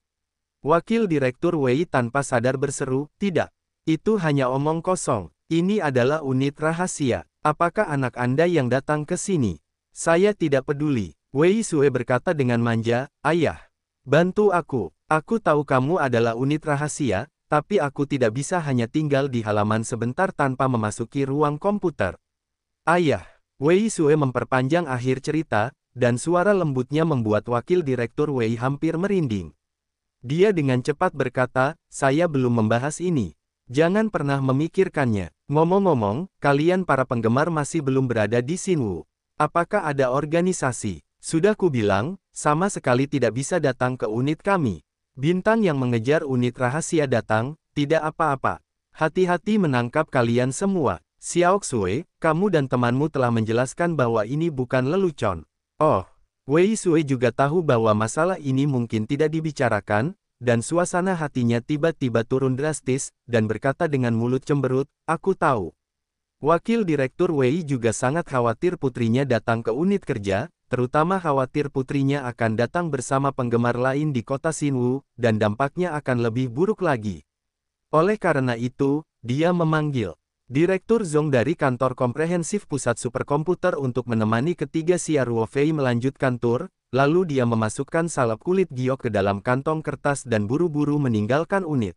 Wakil Direktur Wei tanpa sadar berseru, tidak. Itu hanya omong kosong. Ini adalah unit rahasia. Apakah anak Anda yang datang ke sini? Saya tidak peduli. Wei Sui berkata dengan manja, Ayah. Bantu aku. Aku tahu kamu adalah unit rahasia, tapi aku tidak bisa hanya tinggal di halaman sebentar tanpa memasuki ruang komputer. Ayah. Wei Sui memperpanjang akhir cerita, dan suara lembutnya membuat Wakil Direktur Wei hampir merinding. Dia dengan cepat berkata, saya belum membahas ini. Jangan pernah memikirkannya. Ngomong-ngomong, kalian para penggemar masih belum berada di Xinwu. Apakah ada organisasi? Sudah kubilang, sama sekali tidak bisa datang ke unit kami. Bintang yang mengejar unit rahasia datang, tidak apa-apa. Hati-hati menangkap kalian semua. Xiao Xue, kamu dan temanmu telah menjelaskan bahwa ini bukan lelucon. Oh, Wei Sui juga tahu bahwa masalah ini mungkin tidak dibicarakan, dan suasana hatinya tiba-tiba turun drastis, dan berkata dengan mulut cemberut, aku tahu. Wakil Direktur Wei juga sangat khawatir putrinya datang ke unit kerja, terutama khawatir putrinya akan datang bersama penggemar lain di kota Xinwu, dan dampaknya akan lebih buruk lagi. Oleh karena itu, dia memanggil Direktur Zhong dari kantor komprehensif pusat superkomputer untuk menemani ketiga Xia Ruofei melanjutkan tur, lalu dia memasukkan salep kulit giok ke dalam kantong kertas dan buru-buru meninggalkan unit.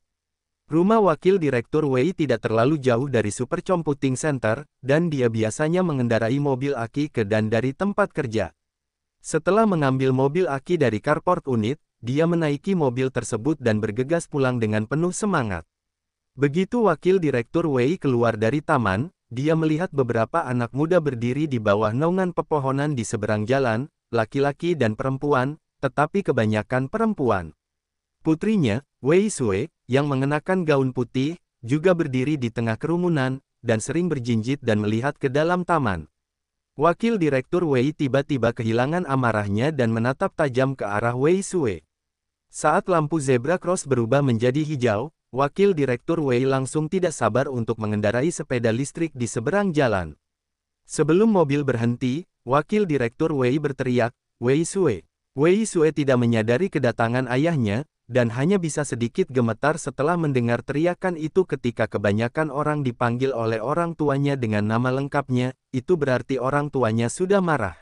Rumah Wakil Direktur Wei tidak terlalu jauh dari Super Computing Center, dan dia biasanya mengendarai mobil aki ke dan dari tempat kerja. Setelah mengambil mobil aki dari carport unit, dia menaiki mobil tersebut dan bergegas pulang dengan penuh semangat. Begitu Wakil Direktur Wei keluar dari taman, dia melihat beberapa anak muda berdiri di bawah naungan pepohonan di seberang jalan, laki-laki dan perempuan, tetapi kebanyakan perempuan. Putrinya, Wei Sui, yang mengenakan gaun putih, juga berdiri di tengah kerumunan, dan sering berjinjit dan melihat ke dalam taman. Wakil Direktur Wei tiba-tiba kehilangan amarahnya dan menatap tajam ke arah Wei Sui. Saat lampu zebra cross berubah menjadi hijau, Wakil Direktur Wei langsung tidak sabar untuk mengendarai sepeda listrik di seberang jalan. Sebelum mobil berhenti, Wakil Direktur Wei berteriak, Wei Sui. Wei Sui tidak menyadari kedatangan ayahnya, dan hanya bisa sedikit gemetar setelah mendengar teriakan itu ketika kebanyakan orang dipanggil oleh orang tuanya dengan nama lengkapnya, itu berarti orang tuanya sudah marah.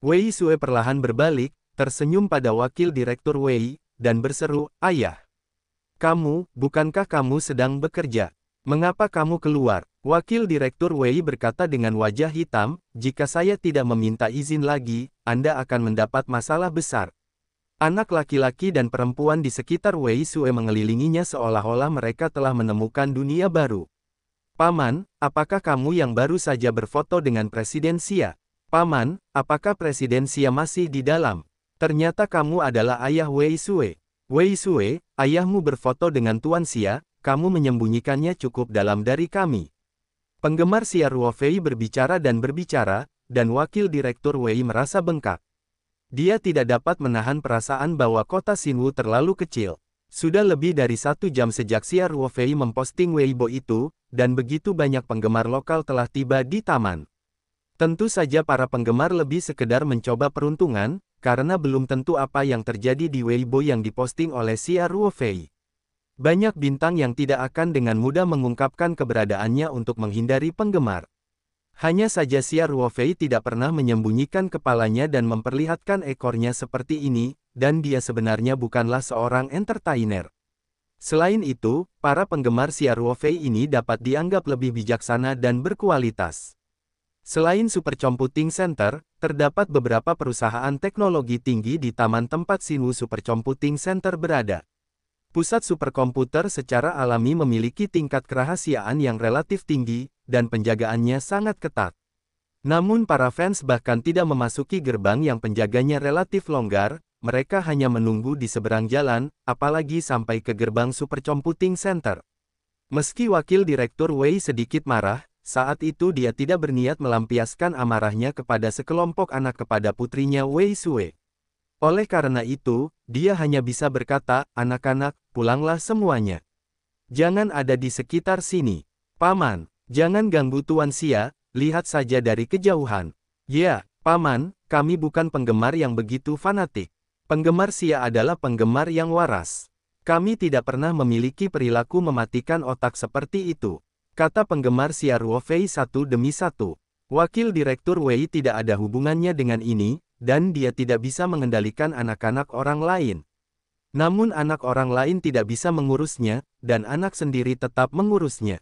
Wei Sui perlahan berbalik, tersenyum pada Wakil Direktur Wei, dan berseru, Ayah. Kamu, bukankah kamu sedang bekerja? Mengapa kamu keluar? Wakil Direktur Wei berkata dengan wajah hitam, jika saya tidak meminta izin lagi, Anda akan mendapat masalah besar. Anak laki-laki dan perempuan di sekitar Wei Sui mengelilinginya seolah-olah mereka telah menemukan dunia baru. Paman, apakah kamu yang baru saja berfoto dengan Presiden Xia? Paman, apakah Presiden Xia masih di dalam? Ternyata kamu adalah ayah Wei Sui. Wei Sui, ayahmu berfoto dengan Tuan Xia, kamu menyembunyikannya cukup dalam dari kami. Penggemar Xia Ruofei berbicara, dan Wakil Direktur Wei merasa bengkak. Dia tidak dapat menahan perasaan bahwa kota Xinwu terlalu kecil. Sudah lebih dari 1 jam sejak Xia Ruofei memposting Weibo itu, dan begitu banyak penggemar lokal telah tiba di taman. Tentu saja para penggemar lebih sekedar mencoba peruntungan, karena belum tentu apa yang terjadi di Weibo yang diposting oleh Xia Ruofei. Banyak bintang yang tidak akan dengan mudah mengungkapkan keberadaannya untuk menghindari penggemar. Hanya saja Xia Ruofei tidak pernah menyembunyikan kepalanya dan memperlihatkan ekornya seperti ini, dan dia sebenarnya bukanlah seorang entertainer. Selain itu, para penggemar Xia Ruofei ini dapat dianggap lebih bijaksana dan berkualitas. Selain Super Computing Center, terdapat beberapa perusahaan teknologi tinggi di taman tempat Xinwu Super Computing Center berada. Pusat superkomputer secara alami memiliki tingkat kerahasiaan yang relatif tinggi, dan penjagaannya sangat ketat. Namun para fans bahkan tidak memasuki gerbang yang penjaganya relatif longgar, mereka hanya menunggu di seberang jalan, apalagi sampai ke gerbang Super Computing Center. Meski Wakil Direktur Wei sedikit marah, saat itu dia tidak berniat melampiaskan amarahnya kepada sekelompok anak kepada putrinya Wei Sue. Oleh karena itu, dia hanya bisa berkata, "Anak-anak, pulanglah semuanya. Jangan ada di sekitar sini. Paman, jangan ganggu Tuan Xia, lihat saja dari kejauhan." "Ya, Paman, kami bukan penggemar yang begitu fanatik. Penggemar Xia adalah penggemar yang waras. Kami tidak pernah memiliki perilaku mematikan otak seperti itu," kata penggemar Xia Ruofei satu demi satu. Wakil Direktur Wei tidak ada hubungannya dengan ini, dan dia tidak bisa mengendalikan anak-anak orang lain. Namun anak orang lain tidak bisa mengurusnya, dan anak sendiri tetap mengurusnya.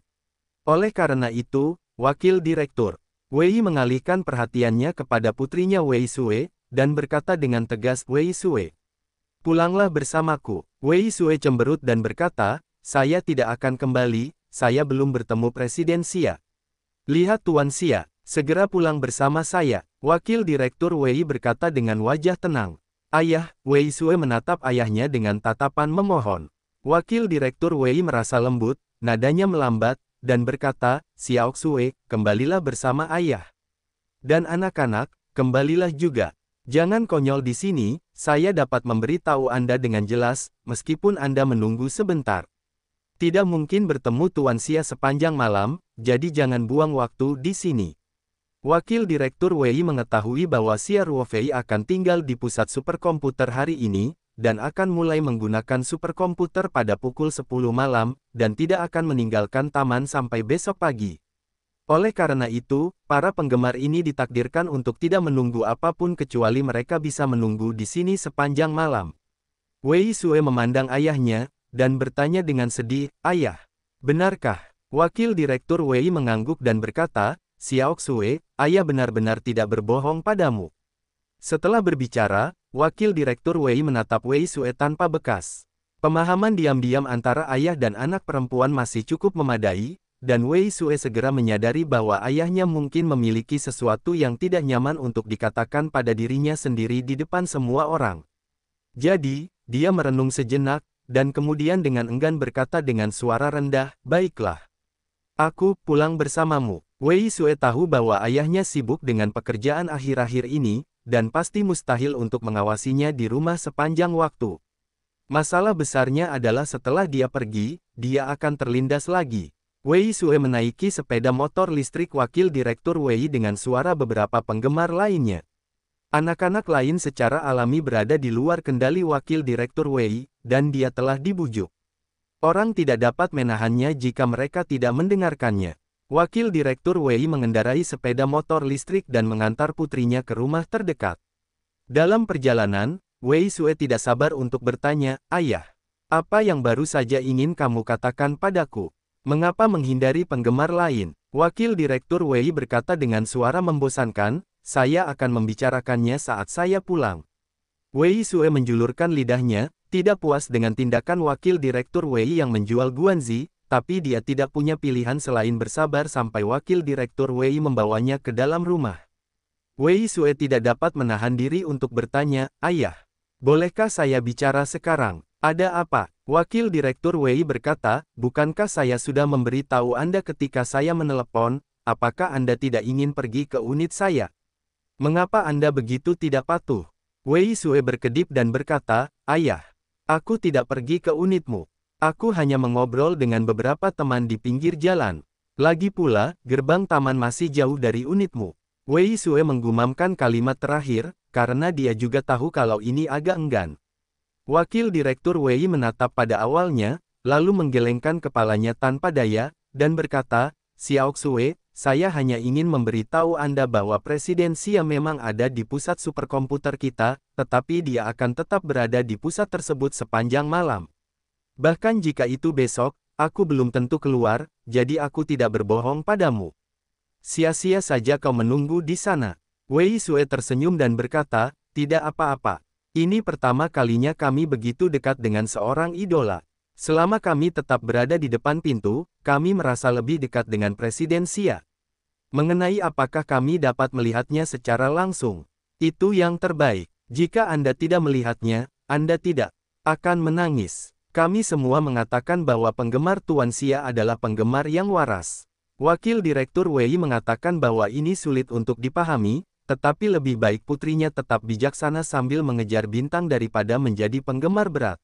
Oleh karena itu, Wakil Direktur Wei mengalihkan perhatiannya kepada putrinya Wei Sue, dan berkata dengan tegas, "Wei Sue, pulanglah bersamaku." Wei Sue cemberut dan berkata, "Saya tidak akan kembali, saya belum bertemu Presiden Xia." "Lihat Tuan Xia, segera pulang bersama saya," Wakil Direktur Wei berkata dengan wajah tenang. "Ayah," Wei Sue menatap ayahnya dengan tatapan memohon. Wakil Direktur Wei merasa lembut, nadanya melambat, dan berkata, "Xiao Sue, kembalilah bersama ayah. Dan anak-anak, kembalilah juga. Jangan konyol di sini, saya dapat memberitahu Anda dengan jelas, meskipun Anda menunggu sebentar. Tidak mungkin bertemu Tuan Xia sepanjang malam, jadi jangan buang waktu di sini." Wakil Direktur Wei mengetahui bahwa Xia Ruofei akan tinggal di pusat superkomputer hari ini, dan akan mulai menggunakan superkomputer pada pukul 10 malam, dan tidak akan meninggalkan taman sampai besok pagi. Oleh karena itu, para penggemar ini ditakdirkan untuk tidak menunggu apapun kecuali mereka bisa menunggu di sini sepanjang malam. Wei Sue memandang ayahnya, dan bertanya dengan sedih, "Ayah, benarkah?" Wakil Direktur Wei mengangguk dan berkata, "Xiao Sue, ayah benar-benar tidak berbohong padamu." Setelah berbicara, Wakil Direktur Wei menatap Wei Sue tanpa bekas. Pemahaman diam-diam antara ayah dan anak perempuan masih cukup memadai, dan Wei Sue segera menyadari bahwa ayahnya mungkin memiliki sesuatu yang tidak nyaman untuk dikatakan pada dirinya sendiri di depan semua orang. Jadi, dia merenung sejenak, dan kemudian dengan enggan berkata dengan suara rendah, "Baiklah. Aku pulang bersamamu." Wei Sue tahu bahwa ayahnya sibuk dengan pekerjaan akhir-akhir ini, dan pasti mustahil untuk mengawasinya di rumah sepanjang waktu. Masalah besarnya adalah setelah dia pergi, dia akan terlindas lagi. Wei Sue menaiki sepeda motor listrik Wakil Direktur Wei dengan suara beberapa penggemar lainnya. Anak-anak lain secara alami berada di luar kendali Wakil Direktur Wei, dan dia telah dibujuk. Orang tidak dapat menahannya jika mereka tidak mendengarkannya. Wakil Direktur Wei mengendarai sepeda motor listrik dan mengantar putrinya ke rumah terdekat. Dalam perjalanan, Wei Sue tidak sabar untuk bertanya, "Ayah, apa yang baru saja ingin kamu katakan padaku? Mengapa menghindari penggemar lain?" Wakil Direktur Wei berkata dengan suara membosankan, "Saya akan membicarakannya saat saya pulang." Wei Sue menjulurkan lidahnya, tidak puas dengan tindakan Wakil Direktur Wei yang menjual Guanzi, tapi dia tidak punya pilihan selain bersabar sampai Wakil Direktur Wei membawanya ke dalam rumah. Wei Sue tidak dapat menahan diri untuk bertanya, "Ayah, bolehkah saya bicara sekarang? Ada apa?" Wakil Direktur Wei berkata, "Bukankah saya sudah memberitahu Anda ketika saya menelepon, apakah Anda tidak ingin pergi ke unit saya? Mengapa Anda begitu tidak patuh?" Wei Sue berkedip dan berkata, "Ayah, aku tidak pergi ke unitmu. Aku hanya mengobrol dengan beberapa teman di pinggir jalan. Lagi pula, gerbang taman masih jauh dari unitmu." Wei Sue menggumamkan kalimat terakhir, karena dia juga tahu kalau ini agak enggan. Wakil Direktur Wei menatap pada awalnya, lalu menggelengkan kepalanya tanpa daya, dan berkata, "Xiao Sue, saya hanya ingin memberitahu Anda bahwa Presiden Xia memang ada di pusat superkomputer kita, tetapi dia akan tetap berada di pusat tersebut sepanjang malam. Bahkan jika itu besok, aku belum tentu keluar, jadi aku tidak berbohong padamu. Sia-sia saja kau menunggu di sana." Wei Sue tersenyum dan berkata, "Tidak apa-apa. Ini pertama kalinya kami begitu dekat dengan seorang idola. Selama kami tetap berada di depan pintu, kami merasa lebih dekat dengan Presiden Xia. Mengenai apakah kami dapat melihatnya secara langsung, itu yang terbaik. Jika Anda tidak melihatnya, Anda tidak akan menangis. Kami semua mengatakan bahwa penggemar Tuan Xia adalah penggemar yang waras. Wakil Direktur Wei mengatakan bahwa ini sulit untuk dipahami, tetapi lebih baik putrinya tetap bijaksana sambil mengejar bintang daripada menjadi penggemar berat.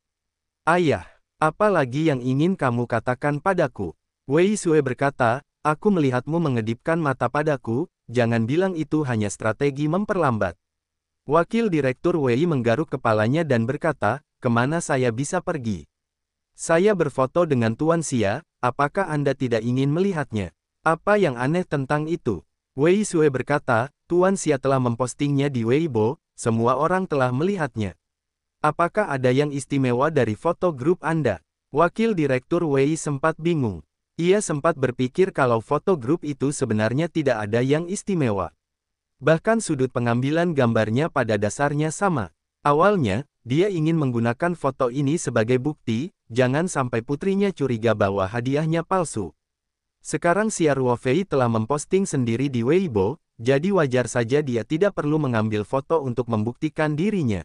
Ayah, apa lagi yang ingin kamu katakan padaku? Wei Sue berkata, aku melihatmu mengedipkan mata padaku, jangan bilang itu hanya strategi memperlambat. Wakil Direktur Wei menggaruk kepalanya dan berkata, kemana saya bisa pergi? Saya berfoto dengan Tuan Xia, apakah Anda tidak ingin melihatnya? Apa yang aneh tentang itu? Wei Sue berkata, Tuan Xia telah mempostingnya di Weibo, semua orang telah melihatnya. Apakah ada yang istimewa dari foto grup Anda? Wakil Direktur Wei sempat bingung. Ia sempat berpikir kalau foto grup itu sebenarnya tidak ada yang istimewa. Bahkan sudut pengambilan gambarnya pada dasarnya sama. Awalnya, dia ingin menggunakan foto ini sebagai bukti, jangan sampai putrinya curiga bahwa hadiahnya palsu. Sekarang Xia Ruofei telah memposting sendiri di Weibo, jadi wajar saja dia tidak perlu mengambil foto untuk membuktikan dirinya.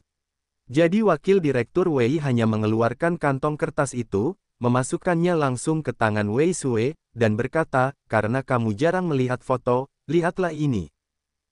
Jadi Wakil Direktur Wei hanya mengeluarkan kantong kertas itu, memasukkannya langsung ke tangan Wei Sue, dan berkata, karena kamu jarang melihat foto, lihatlah ini.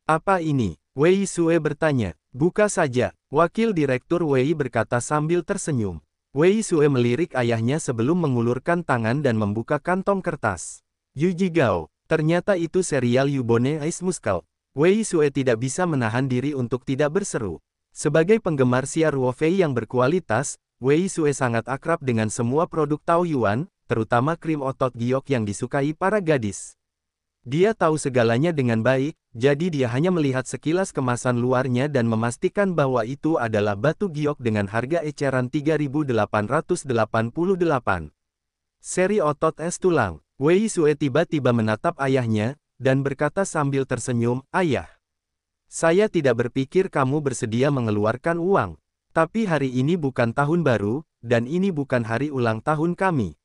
Apa ini? Wei Sue bertanya. Buka saja, Wakil Direktur Wei berkata sambil tersenyum. Wei Sue melirik ayahnya sebelum mengulurkan tangan dan membuka kantong kertas. Yuji Gao, ternyata itu serial Yubone Ice Muscle. Wei Sue tidak bisa menahan diri untuk tidak berseru. Sebagai penggemar Xia Ruofei yang berkualitas, Wei Sue sangat akrab dengan semua produk Taoyuan, terutama krim otot giok yang disukai para gadis. Dia tahu segalanya dengan baik, jadi dia hanya melihat sekilas kemasan luarnya dan memastikan bahwa itu adalah batu giok dengan harga eceran 3.888. Seri otot es tulang. Wei Sue tiba-tiba menatap ayahnya, dan berkata sambil tersenyum, Ayah. Saya tidak berpikir kamu bersedia mengeluarkan uang. Tapi hari ini bukan tahun baru, dan ini bukan hari ulang tahun kami.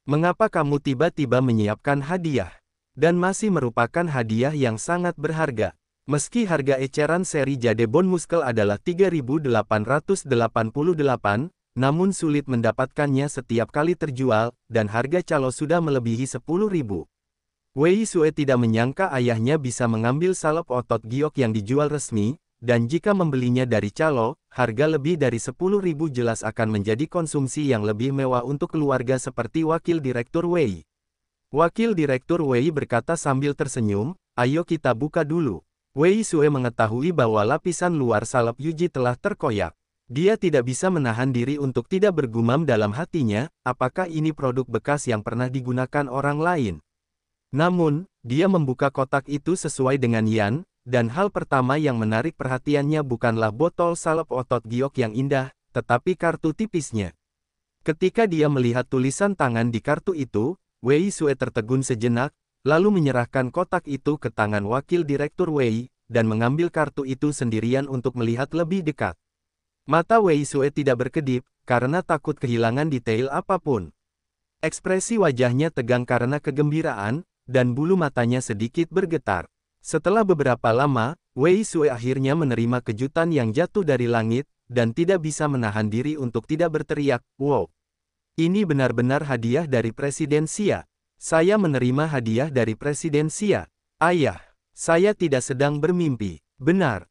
Mengapa kamu tiba-tiba menyiapkan hadiah? Dan masih merupakan hadiah yang sangat berharga. Meski harga eceran seri Jade Bone Muscle adalah 3.888, namun sulit mendapatkannya setiap kali terjual, dan harga calo sudah melebihi 10.000. Wei Sue tidak menyangka ayahnya bisa mengambil salep otot giok yang dijual resmi, dan jika membelinya dari calo, harga lebih dari 10.000 jelas akan menjadi konsumsi yang lebih mewah untuk keluarga seperti Wakil Direktur Wei. Wakil Direktur Wei berkata sambil tersenyum, ayo kita buka dulu. Wei Sue mengetahui bahwa lapisan luar salep Yuji telah terkoyak. Dia tidak bisa menahan diri untuk tidak bergumam dalam hatinya, apakah ini produk bekas yang pernah digunakan orang lain. Namun, dia membuka kotak itu sesuai dengan Yan, dan hal pertama yang menarik perhatiannya bukanlah botol salep otot giok yang indah, tetapi kartu tipisnya. Ketika dia melihat tulisan tangan di kartu itu, Wei Sue tertegun sejenak, lalu menyerahkan kotak itu ke tangan Wakil Direktur Wei, dan mengambil kartu itu sendirian untuk melihat lebih dekat. Mata Wei Sue tidak berkedip, karena takut kehilangan detail apapun. Ekspresi wajahnya tegang karena kegembiraan, dan bulu matanya sedikit bergetar. Setelah beberapa lama, Wei Sue akhirnya menerima kejutan yang jatuh dari langit, dan tidak bisa menahan diri untuk tidak berteriak, wow. Ini benar-benar hadiah dari Presiden Xia. Saya menerima hadiah dari Presiden Xia. Ayah, saya tidak sedang bermimpi. Benar.